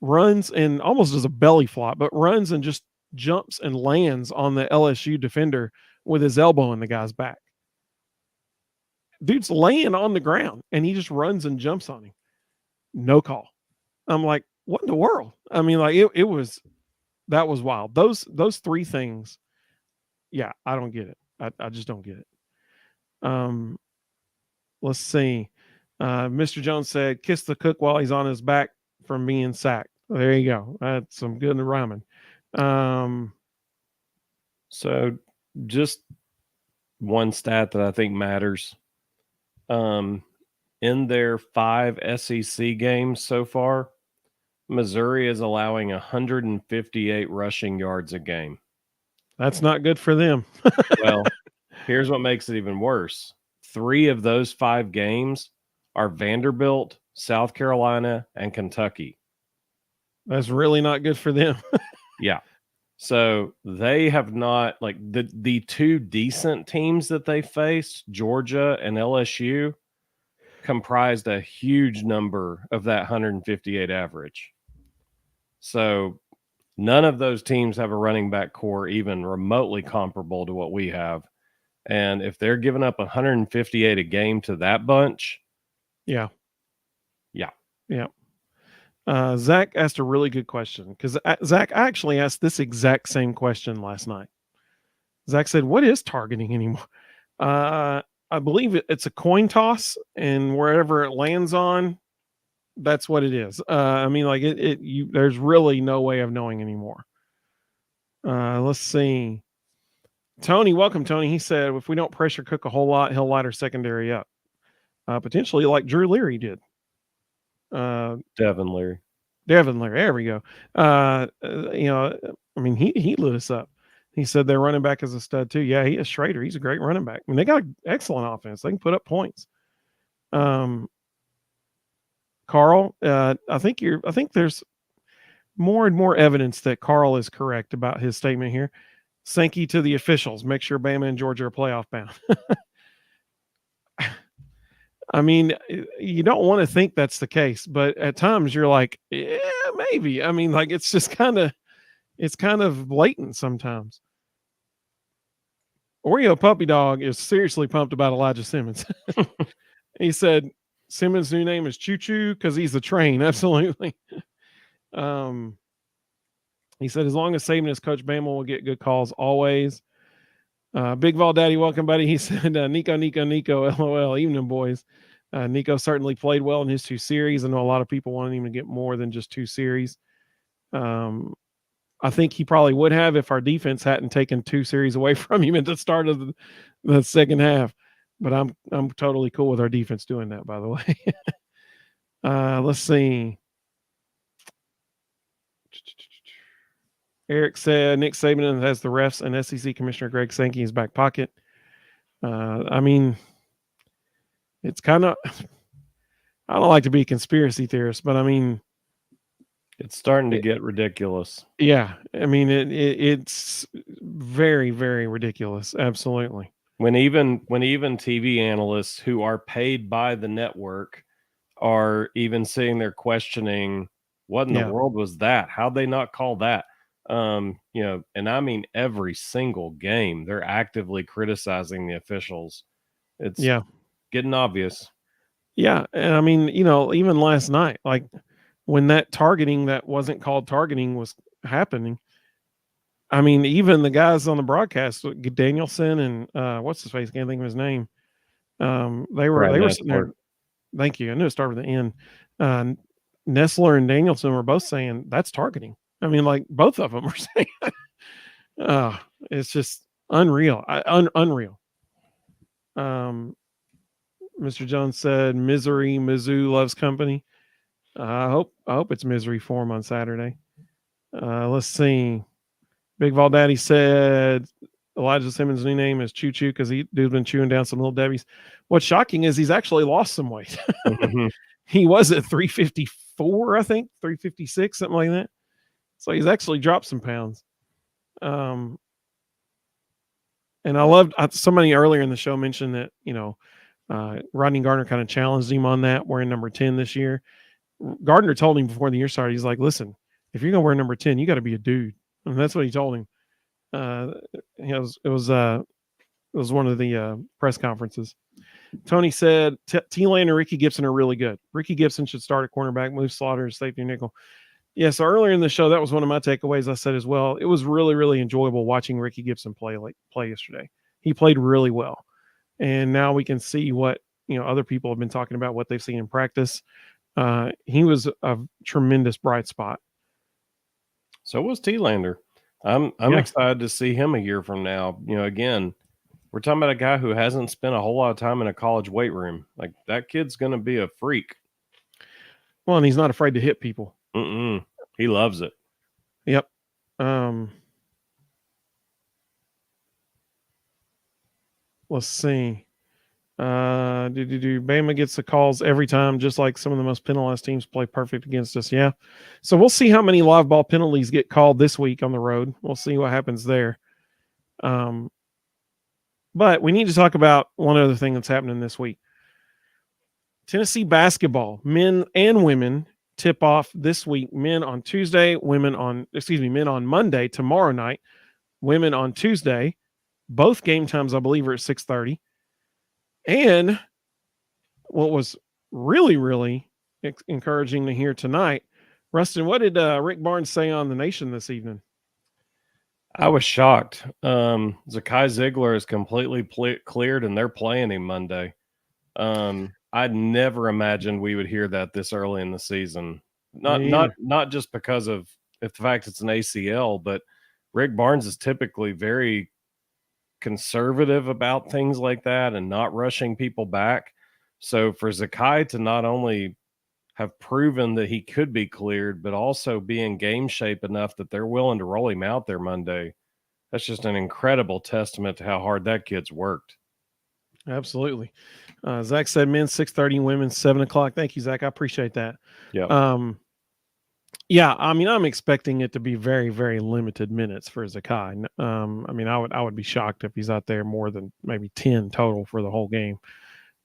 runs and almost does a belly flop, but runs and just jumps and lands on the LSU defender with his elbow in the guy's back. Dude's laying on the ground and he just runs and jumps on him. No call. I'm like, what in the world? I mean, like that was wild. Those three things. Yeah, I don't get it. I just don't get it. Let's see. Mr. Jones said, kiss the cook while he's on his back from being sacked. There you go. That's some good rhyming. So just one stat that I think matters. In their 5 SEC games so far, Missouri is allowing 158 rushing yards a game. That's not good for them. Well, here's what makes it even worse. 3 of those 5 games are Vanderbilt, South Carolina, and Kentucky. That's really not good for them. Yeah. So they have not, like, the 2 decent teams that they faced, Georgia and LSU, comprised a huge number of that 158 average. So none of those teams have a running back core even remotely comparable to what we have. And if they're giving up 158 a game to that bunch. Yeah. Yeah. Yeah. Zach asked a really good question because Zach, I actually asked this exact same question last night. Zach said, what is targeting anymore? I believe it's a coin toss, and wherever it lands on, that's what it is. I mean, like there's really no way of knowing anymore. Let's see. Tony, welcome, Tony. He said, if we don't pressure cook a whole lot, he'll light our secondary up. Potentially like Drew Leary did. Devin Leary. There we go. I mean, he lit us up. He said their running back is a stud too. Yeah, he is. Schrader. He's a great running back. I mean, they got an excellent offense. They can put up points. Carl, I think there's more and more evidence that Carl is correct about his statement here. Sankey to the officials. Make sure Bama and Georgia are playoff bound. I mean, you don't want to think that's the case, but at times you're like, yeah, maybe. I mean, like it's kind of blatant sometimes. Oreo Puppy Dog is seriously pumped about Elijah Simmons. He said Simmons' new name is Choo Choo because he's the train. Absolutely. He said as long as Saban is Coach, Bama will get good calls always. Big Vol Daddy, welcome, buddy. He said, Nico, LOL, evening, boys. Nico certainly played well in his 2 series. I know a lot of people wanted him to get more than just 2 series. I think he probably would have if our defense hadn't taken 2 series away from him at the start of the second half. But I'm totally cool with our defense doing that, by the way. Let's see. Eric said Nick Saban has the refs and SEC Commissioner Greg Sankey in his back pocket. I mean, it's kind of, I don't like to be a conspiracy theorist, but I mean, it's starting to get ridiculous. Yeah. I mean, it's very, very ridiculous. Absolutely. When even TV analysts who are paid by the network are even sitting there questioning what in the world was that? How'd they not call that? And I mean, every single game, they're actively criticizing the officials. It's getting obvious. Yeah. And I mean, even last night, like when that targeting that wasn't called targeting was happening, I mean, even the guys on the broadcast, Danielson and what's his face? I can't think of his name. They were sitting there. Thank you. I knew it started with the N. Nestler and Danielson were both saying that's targeting. I mean, like both of them were saying, it's just unreal. Unreal. Mr. Jones said, "Misery, Mizzou loves company." I hope it's misery for him on Saturday. Let's see. Big Vol Daddy said Elijah Simmons' new name is Choo Choo because dude's been chewing down some little Debbie's. What's shocking is he's actually lost some weight. Mm-hmm. He was at 354, I think, 356, something like that. So he's actually dropped some pounds. And I loved somebody earlier in the show mentioned that, Rodney Gardner kind of challenged him on that, wearing number 10 this year. Gardner told him before the year started, he's like, listen, if you're going to wear number 10, you got to be a dude. And that's what he told him. It was one of the press conferences. Tony said T-Lane and Ricky Gibson are really good. Ricky Gibson should start at cornerback, move Slaughter to safety nickel. Yeah, so earlier in the show, that was one of my takeaways. I said as well, it was really, really enjoyable watching Ricky Gibson play yesterday. He played really well. And now we can see what, other people have been talking about, what they've seen in practice. He was a tremendous bright spot. So was T-Lander. I'm excited to see him a year from now. Again, we're talking about a guy who hasn't spent a whole lot of time in a college weight room. Like, that kid's going to be a freak. Well, and he's not afraid to hit people. He loves it. Yep. Let's see. Bama gets the calls every time, just like some of the most penalized teams play perfect against us. Yeah. So we'll see how many live ball penalties get called this week on the road. We'll see what happens there. But we need to talk about one other thing that's happening this week. Tennessee basketball, men and women, tip off this week. Men on Tuesday, men on Monday, tomorrow night, women on Tuesday. Both game times, I believe, are at 6:30. And what was really, really encouraging to hear tonight, Rustin, what did Rick Barnes say on The Nation this evening? I was shocked. Zakai Ziegler is completely cleared, and they're playing him Monday. I'd never imagined we would hear that this early in the season. Not just because of the fact it's an ACL, but Rick Barnes is typically very conservative about things like that and not rushing people back. So for Zakai to not only have proven that he could be cleared, but also be in game shape enough that they're willing to roll him out there Monday, that's just an incredible testament to how hard that kid's worked. Absolutely. Zach said men 6:30, women 7:00. Thank you, Zach. I appreciate that. Yeah. Yeah, I mean, I'm expecting it to be very, very limited minutes for Zakai. I mean, I would be shocked if he's out there more than maybe 10 total for the whole game.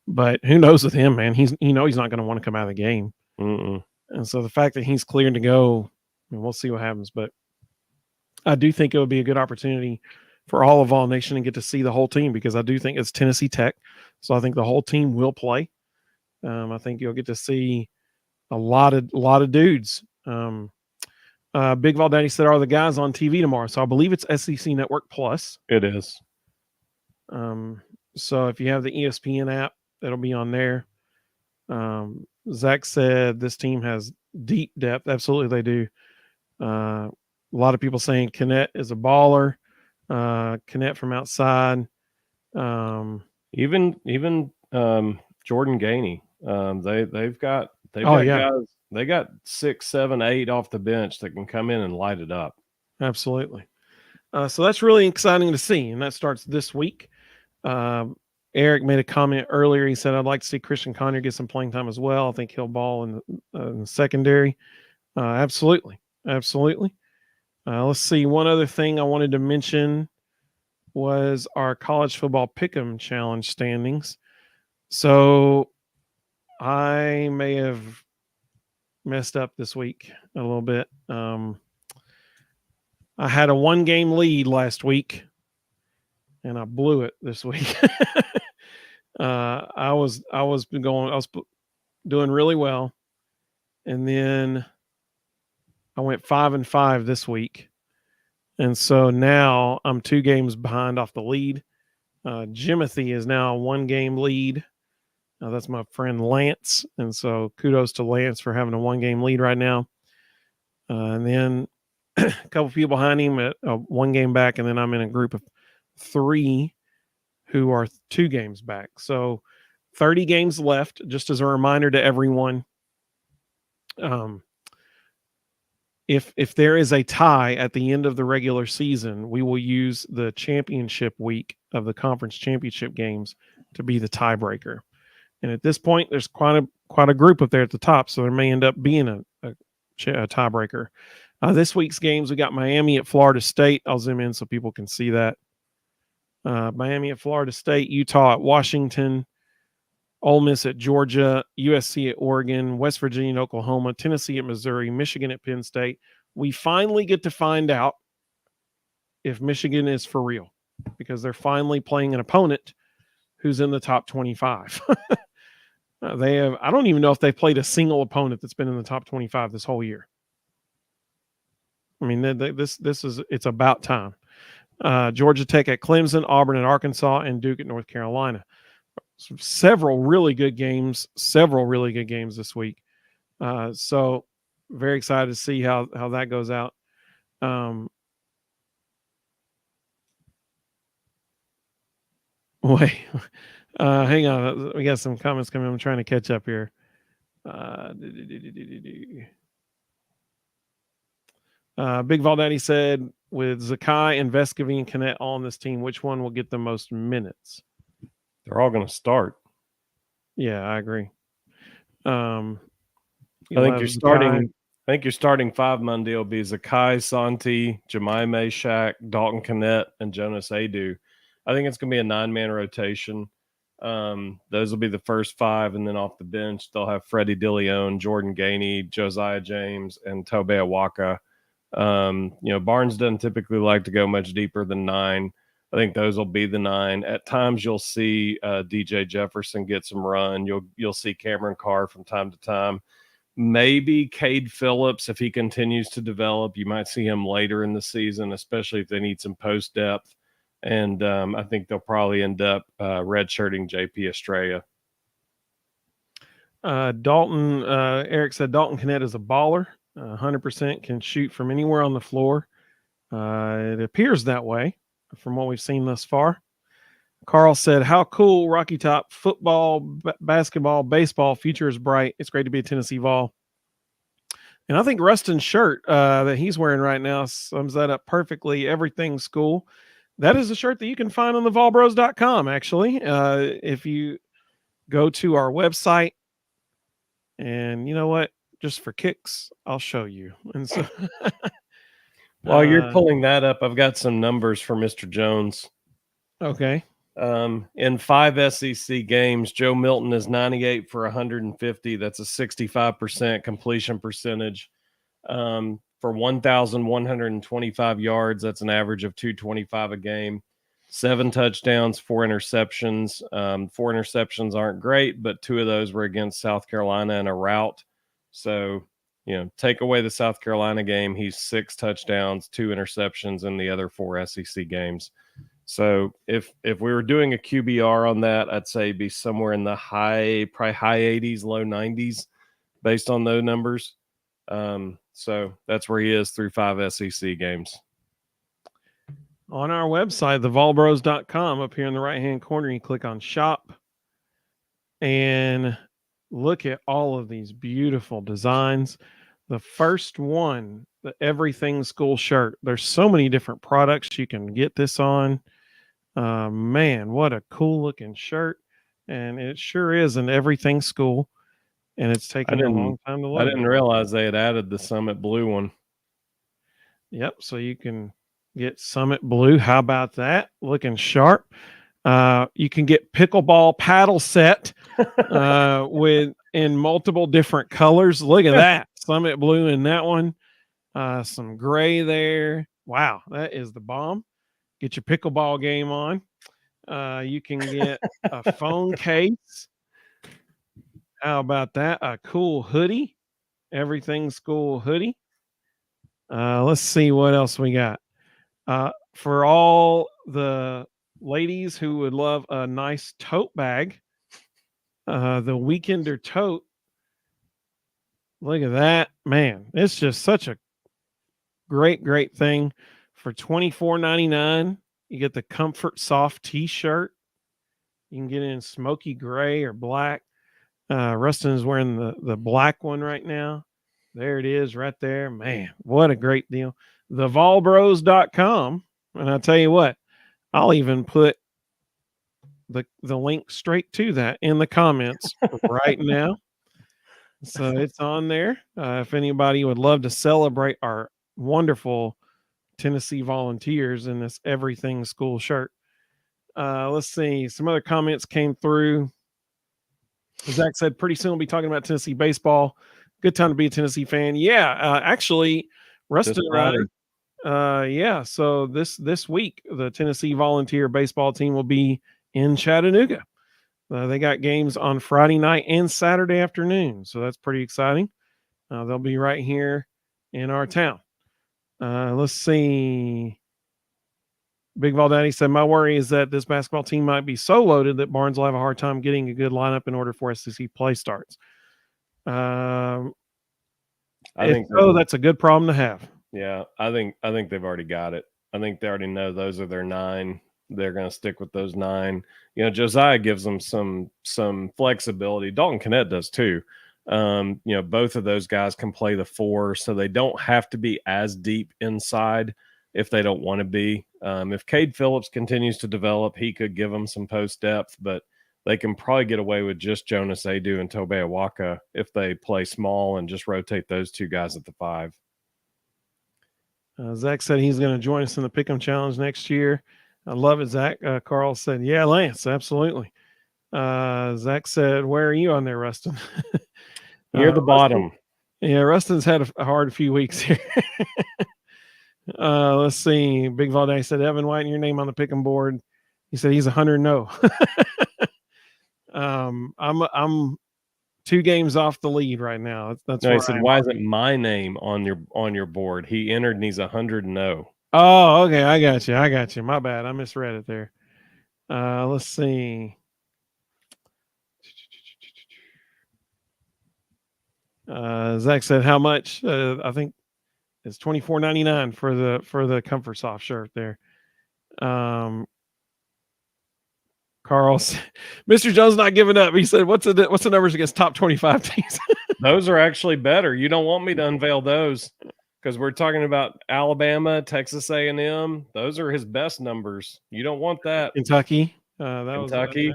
But who knows with him, man? He's not going to want to come out of the game. Mm-mm. And so the fact that he's cleared to go, we'll see what happens. But I do think it would be a good opportunity for all of All Nation to get to see the whole team, because I do think it's Tennessee Tech. So I think the whole team will play. I think you'll get to see a lot of dudes. Big Valdaddy said, are the guys on TV tomorrow? So I believe it's SEC Network Plus. It is. So if you have the ESPN app, it'll be on there. Zach said this team has deep depth. Absolutely, they do. A lot of people saying Kennett is a baller. Kennett from outside. Even Jordan Gainey. They've got guys. They got 6, 7, 8 off the bench that can come in and light it up. Absolutely. So that's really exciting to see, and that starts this week. Eric made a comment earlier. He said, I'd like to see Christian Conyer get some playing time as well. I think he'll ball in the secondary. Absolutely. Let's see. One other thing I wanted to mention was our college football pick'em challenge standings. So I may have messed up this week a little bit. I had a 1-game lead last week, and I blew it this week. I was doing really well, and then I went 5-5 this week, and so now I'm 2 games behind off the lead. Jimothy is now a 1-game lead. That's my friend Lance, and so kudos to Lance for having a 1-game lead right now. And then a couple people behind him at 1 game back, and then I'm in a group of 3 who are 2 games back. So 30 games left. Just as a reminder to everyone, if there is a tie at the end of the regular season, we will use the championship week of the conference championship games to be the tiebreaker. And at this point, there's quite a group up there at the top, so there may end up being a tiebreaker. This week's games, we got Miami at Florida State. I'll zoom in so people can see that. Miami at Florida State, Utah at Washington, Ole Miss at Georgia, USC at Oregon, West Virginia at Oklahoma, Tennessee at Missouri, Michigan at Penn State. We finally get to find out if Michigan is for real because they're finally playing an opponent who's in the top 25. They have, I don't even know if they've played a single opponent that's been in the top 25 this whole year. I mean, it's about time. Georgia Tech at Clemson, Auburn at Arkansas, and Duke at North Carolina. Several really good games this week. So very excited to see how that goes out. Wait, hang on. We got some comments coming. I'm trying to catch up here. Big Valdaddy said, with Zakai and Vescovi and Canet all on this team, which one will get the most minutes? They're all going to start. Yeah, I agree. I think your starting five Monday will be Zakai, Santi, Jemime Shaq, Dalton Canet, and Jonas Adu. I think it's going to be a 9-man rotation. Those will be the first five, and then off the bench they'll have Freddie DeLeon, Jordan Gainey, Josiah James, and Tobe Awaka. Barnes doesn't typically like to go much deeper than 9. I think those will be the 9. At times you'll see DJ Jefferson get some run. You'll see Cameron Carr from time to time. Maybe Cade Phillips, if he continues to develop, you might see him later in the season, especially if they need some post depth. And I think they'll probably end up redshirting JP Estrella. Eric said Dalton Canet is a baller. 100% can shoot from anywhere on the floor. It appears that way from what we've seen thus far. Carl said, how cool, Rocky Top, football, basketball, baseball, future is bright. It's great to be a Tennessee Vol. And I think Rustin's shirt that he's wearing right now sums that up perfectly. Everything's school. That is a shirt that you can find on the volbros.com, actually. If you go to our website, and you know what? Just for kicks, I'll show you. And so while you're pulling that up, I've got some numbers for Mr. Jones. Okay. In 5 SEC games, Joe Milton is 98 for 150. That's a 65% completion percentage. For 1,125 yards, that's an average of 225 a game. 7 touchdowns, 4 interceptions. 4 interceptions aren't great, but 2 of those were against South Carolina in a rout. So, take away the South Carolina game, he's 6 touchdowns, 2 interceptions in the other 4 SEC games. So if we were doing a QBR on that, I'd say be somewhere in the probably high 80s, low 90s based on those numbers. So that's where he is through 5 SEC games. On our website, thevolbros.com, up here in the right-hand corner, you click on shop and look at all of these beautiful designs. The first one, the Everything School shirt. There's so many different products you can get this on. Man, what a cool looking shirt. And it sure is an Everything School. And it's taken a long time to load. I didn't realize they had added the Summit Blue one. Yep. So you can get Summit Blue. How about that? Looking sharp. You can get pickleball paddle set in multiple different colors. Look at that. Summit Blue in that one. Some gray there. Wow, that is the bomb. Get your pickleball game on. You can get a phone case. How about that? A cool hoodie. Everything School hoodie. Let's see what else we got. For all the ladies who would love a nice tote bag, the Weekender tote. Look at that. Man, it's just such a great thing. For $24.99, you get the Comfort Soft t-shirt. You can get it in smoky gray or black. Rustin is wearing the black one right now. There it is right there. Man, what a great deal. Thevolbros.com. And I'll tell you what, I'll even put the link straight to that in the comments right now. So it's on there. If anybody would love to celebrate our wonderful Tennessee Volunteers in this everything school shirt. Let's see. Some other comments came through. Zach said, pretty soon we'll be talking about Tennessee baseball. Good time to be a Tennessee fan. Yeah, actually, Rustin and I, yeah. So this week, the Tennessee Volunteer baseball team will be in Chattanooga. They got games on Friday night and Saturday afternoon, so that's pretty exciting. They'll be right here in our town. Let's see. Big Vol Daddy said, my worry is that this basketball team might be so loaded that Barnes will have a hard time getting a good lineup in order for SEC play starts. I think so. That's a good problem to have. Yeah, I think they've already got it. I think they already know those are their 9. They're going to stick with those 9. You know, Josiah gives them some flexibility. Dalton Kennett does too. You know, both of those guys can play the 4, so they don't have to be as deep inside if they don't want to be. If Cade Phillips continues to develop, he could give them some post depth, but they can probably get away with just Jonas Adu and Tobe Awaka if they play small and just rotate those 2 guys at the 5. Zach said he's going to join us in the Pick'em Challenge next year. I love it, Zach. Carl said, yeah, Lance, absolutely. Zach said, where are you on there, Rustin? Near the bottom. Rustin, yeah, Rustin's had a hard few weeks here. Let's see. Big Valday said, Evan White, your name on the Pick'em board. He said he's 100 no. I'm 2 games off the lead right now. That's no. He said, "Why isn't my name on your board?" He entered and he's 100 no. Oh, okay. I got you. My bad. I misread it there. Let's see. Zach said, "How much?" I think it's $24.99 for the Comfort Soft shirt there. Carl, Mr. Jones not giving up. He said, "What's the numbers against top 25 teams?" Those are actually better. You don't want me to unveil those because we're talking about Alabama, Texas A&M. Those are his best numbers. You don't want that. Kentucky. Kentucky.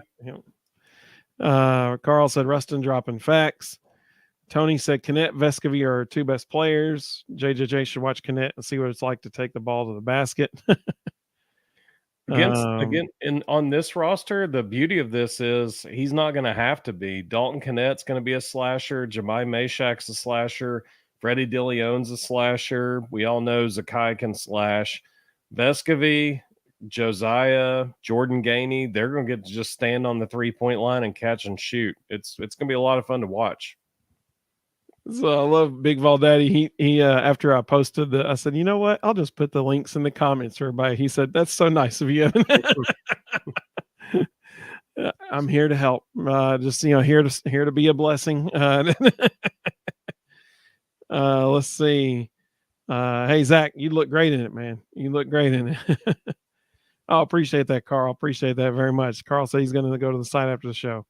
Carl said, "Rustin dropping facts." Tony said, "Kennett, Vescovy are 2 best players. JJJ should watch Kennett and see what it's like to take the ball to the basket." Again, on this roster, the beauty of this is he's not going to have to be. Dalton Kennett's going to be a slasher. Jemai Mashak's a slasher. Freddie DeLeon's a slasher. We all know Zakai can slash. Vescovy, Josiah, Jordan Gainey, they're going to get to just stand on the 3-point line and catch and shoot. It's going to be a lot of fun to watch. So I love Big Vol Daddy. He after I posted I said, you know what? I'll just put the links in the comments for everybody. He said, "That's so nice of you." I'm here to help. Just here to be a blessing. Let's see. Hey Zach, you look great in it, man. You look great in it. I appreciate that, Carl. Appreciate that very much. Carl said he's going to go to the site after the show.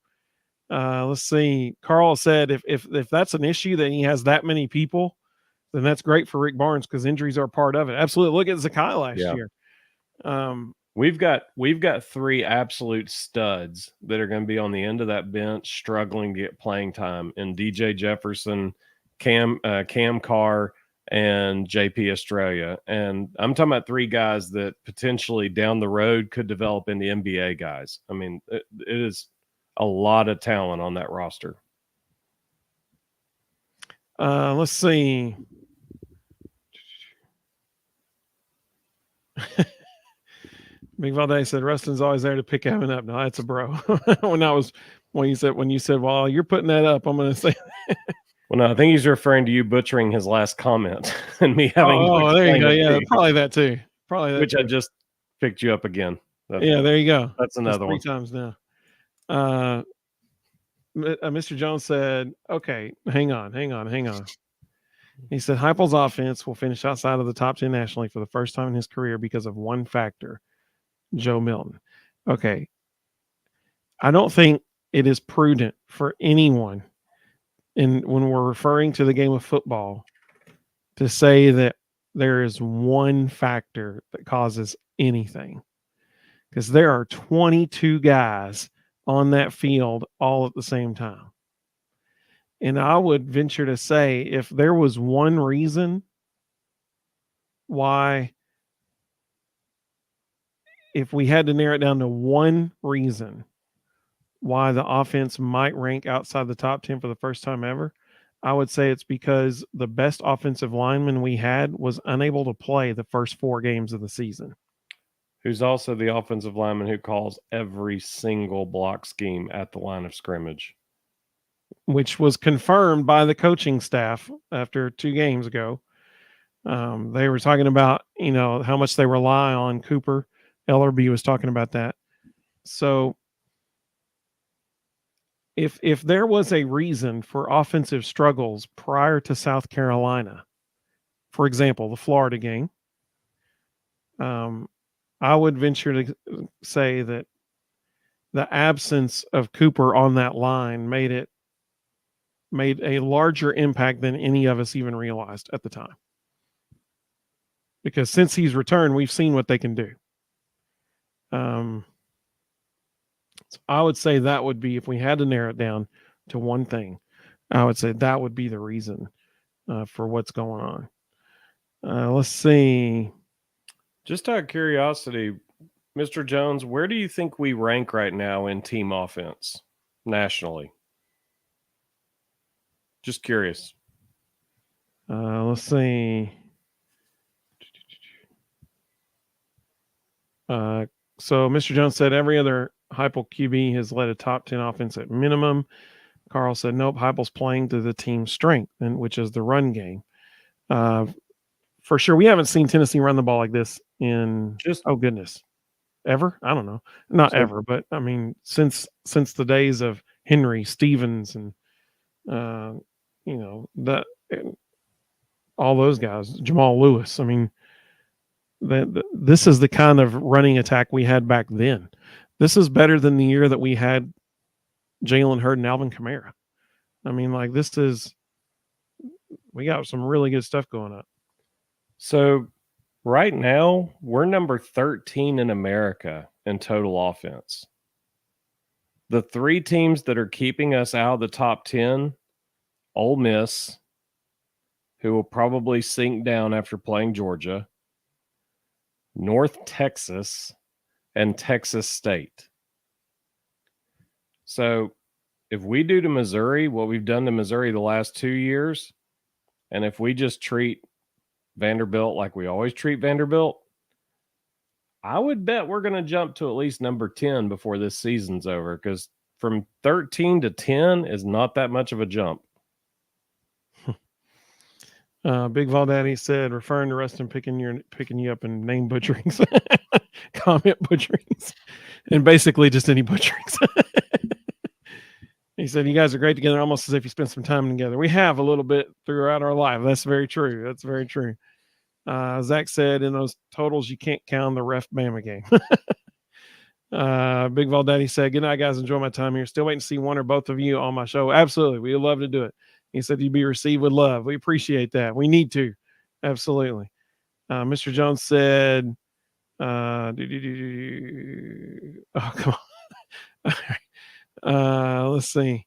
Let's see. Carl said if that's an issue that he has that many people, then that's great for Rick Barnes because injuries are part of it. Absolutely. Look at Zakai last year. We've got 3 absolute studs that are going to be on the end of that bench struggling to get playing time in DJ Jefferson, Cam Carr, and JP Estrella. And I'm talking about 3 guys that potentially down the road could develop into NBA guys. I mean, it is a lot of talent on that roster. Let's see. Big Valday said Rustin's always there to pick Evan up. No, that's a bro. when you said, well, you're putting that up, I'm going to say. Well, no, I think he's referring to you butchering his last comment and me having. Oh, there you go. Yeah, probably that too. Probably that. Which I just picked you up again. There you go. That's another one. 3 times now. Mr. Jones said, "Okay, hang on." He said Heupel's offense will finish outside of the top 10 nationally for the first time in his career because of one factor, Joe Milton. Okay. I don't think it is prudent for anyone when we're referring to the game of football to say that there is one factor that causes anything, because there are 22 guys on that field all at the same time. And I would venture to say if there was one reason why, if we had to narrow it down to one reason why the offense might rank outside the top 10 for the first time ever, I would say it's because the best offensive lineman we had was unable to play the first 4 games of the season. Who's also the offensive lineman who calls every single block scheme at the line of scrimmage. Which was confirmed by the coaching staff after 2 games ago. They were talking about, how much they rely on Cooper. Ellerby was talking about that. So if there was a reason for offensive struggles prior to South Carolina, for example, the Florida game, I would venture to say that the absence of Cooper on that line made a larger impact than any of us even realized at the time. Because since he's returned, we've seen what they can do. So I would say that would be, if we had to narrow it down to one thing, I would say that would be the reason for what's going on. Let's see. Just out of curiosity, Mr. Jones, where do you think we rank right now in team offense nationally? Just curious. Let's see. So Mr. Jones said every other Heupel QB has led a top 10 offense at minimum. Carl said, nope, Heupel's playing to the team's strength, which is the run game. For sure, we haven't seen Tennessee run the ball like this in, oh goodness, ever? I don't know. Not ever, but I mean, since the days of Henry, Stevens, and, all those guys, Jamal Lewis. I mean, this is the kind of running attack we had back then. This is better than the year that we had Jalen Hurd and Alvin Kamara. I mean, like, we got some really good stuff going on. So right now, we're number 13 in America in total offense. The 3 teams that are keeping us out of the top 10, Ole Miss, who will probably sink down after playing Georgia, North Texas, and Texas State. So if we do to Missouri what we've done to Missouri the last 2 years, and if we just treat Vanderbilt like we always treat Vanderbilt, I would bet we're going to jump to at least number 10 before this season's over, because from 13 to 10 is not that much of a jump. Big Vol Daddy said, referring to Rustin picking you up and name butcherings, comment butcherings, and basically just any butcherings. He said, you guys are great together, almost as if you spent some time together. We have a little bit throughout our life. That's very true. That's very true. Zach said, in those totals, you can't count the ref Bama game. Big Vol Daddy said, good night, guys. Enjoy my time here. Still waiting to see one or both of you on my show. Absolutely. We'd love to do it. He said, you'd be received with love. We appreciate that. We need to. Absolutely. Mr. Jones said, oh, come on. Let's see.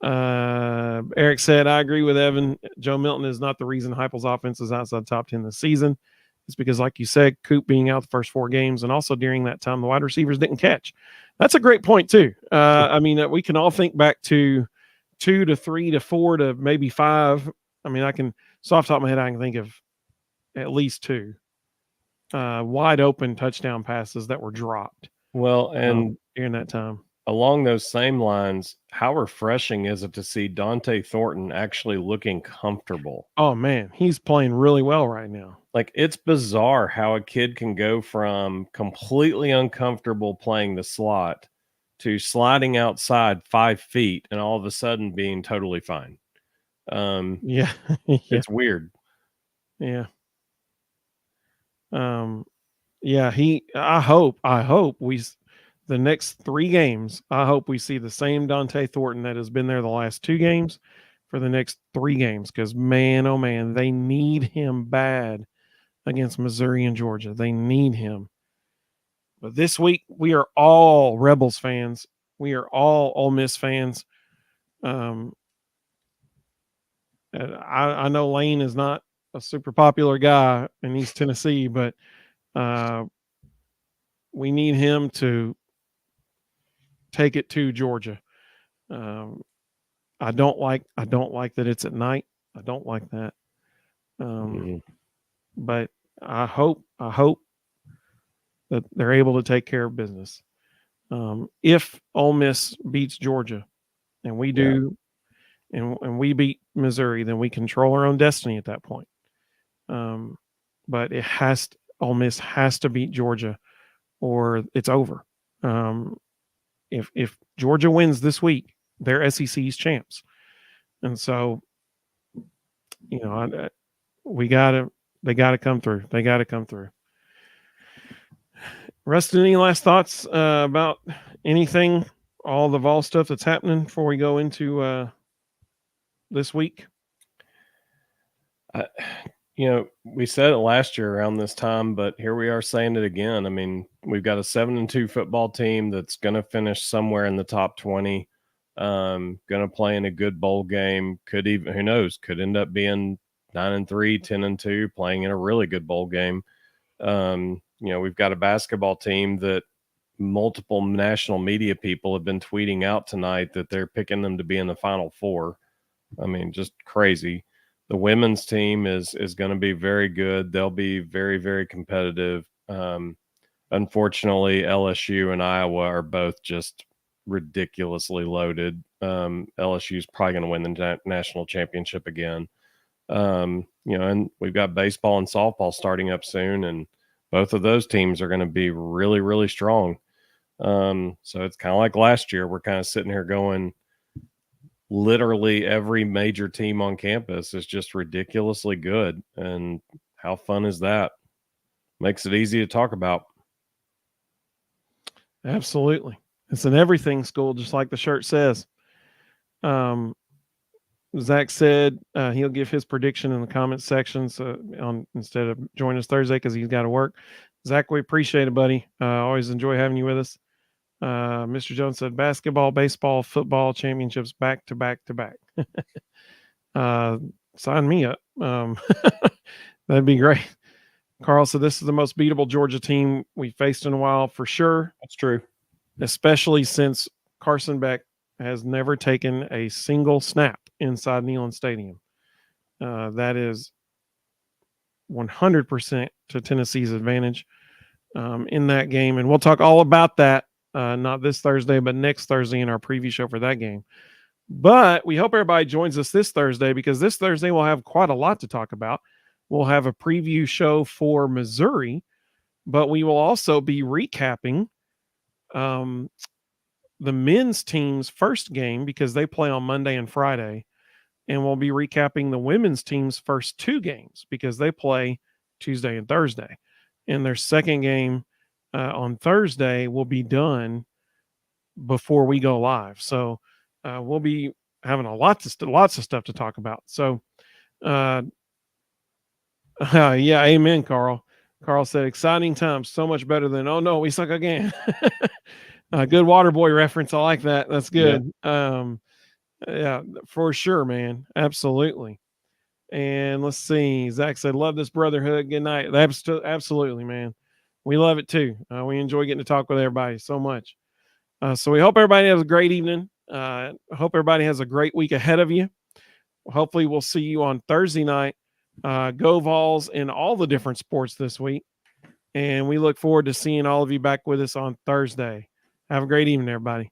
Eric said, I agree with Evan. Joe Milton is not the reason Heupel's offense is outside the top 10 this season. It's because, like you said, Coop being out the first 4 games, and also during that time, the wide receivers didn't catch. That's a great point, too. I mean, we can all think back to 2 to 3 to 4 to maybe 5. I mean, off the top of my head, I can think of at least 2 wide open touchdown passes that were dropped. Well, and during that time. Along those same lines, how refreshing is it to see Dante Thornton actually looking comfortable? Oh, man, he's playing really well right now. Like, it's bizarre how a kid can go from completely uncomfortable playing the slot to sliding outside 5 feet and all of a sudden being totally fine. Yeah. It's weird. Yeah. Yeah, I hope the next 3 games, I hope we see the same Dante Thornton that has been there the last 2 games for the next 3 games, because, man, oh, man, they need him bad against Missouri and Georgia. They need him. But this week, we are all Rebels fans. We are all Ole Miss fans. I know Lane is not a super popular guy in East Tennessee, but we need him to take it to Georgia. Um, I don't like that it's at night. I don't like that. But I hope that they're able to take care of business. If Ole Miss beats Georgia, and we do, and we beat Missouri, then we control our own destiny at that point. But Ole Miss has to beat Georgia, or it's over. If Georgia wins this week, they're SEC's champs, and so they got to come through. They got to come through. Rustin, any last thoughts about anything, all the Vol stuff that's happening before we go into this week? We said it last year around this time, but here we are saying it again. I mean, we've got a 7-2 football team that's going to finish somewhere in the top 20, going to play in a good bowl game. Could even, who knows, could end up being 9-3, 10-2, playing in a really good bowl game. We've got a basketball team that multiple national media people have been tweeting out tonight that they're picking them to be in the Final Four. I mean, just crazy. The women's team is going to be very good. They'll be very, very competitive. Unfortunately, LSU and Iowa are both just ridiculously loaded. LSU is probably going to win the national championship again. And we've got baseball and softball starting up soon, and both of those teams are going to be really, really strong. So it's kind of like last year. We're kind of sitting here going, literally every major team on campus is just ridiculously good. And how fun is that? Makes it easy to talk about. Absolutely. It's an everything school, just like the shirt says. Zach said he'll give his prediction in the comment section instead of joining us Thursday because he's got to work. Zach, we appreciate it, buddy. Always enjoy having you with us. Mr. Jones said basketball, baseball, football championships back to back to back. Sign me up. That'd be great. Carl said this is the most beatable Georgia team we faced in a while for sure. That's true. Especially since Carson Beck has never taken a single snap inside Neyland Stadium. That is 100% to Tennessee's advantage in that game. And we'll talk all about that, not this Thursday, but next Thursday in our preview show for that game. But we hope everybody joins us this Thursday, because this Thursday we'll have quite a lot to talk about. We'll have a preview show for Missouri, but we will also be recapping the men's team's first game, because they play on Monday and Friday. And we'll be recapping the women's team's first two games, because they play Tuesday and Thursday. And their second game on Thursday will be done before we go live. So we'll be having lots of stuff to talk about. So yeah, amen, Carl. Carl said, exciting times, so much better than, oh no, we suck again. Good Waterboy reference. I like that. That's good. Yeah, for sure, man. Absolutely. And let's see. Zach said, love this brotherhood. Good night. Absolutely, man. We love it too. We enjoy getting to talk with everybody so much. So we hope everybody has a great evening. Hope everybody has a great week ahead of you. Hopefully we'll see you on Thursday night. Go Vols in all the different sports this week. And we look forward to seeing all of you back with us on Thursday. Have a great evening, everybody.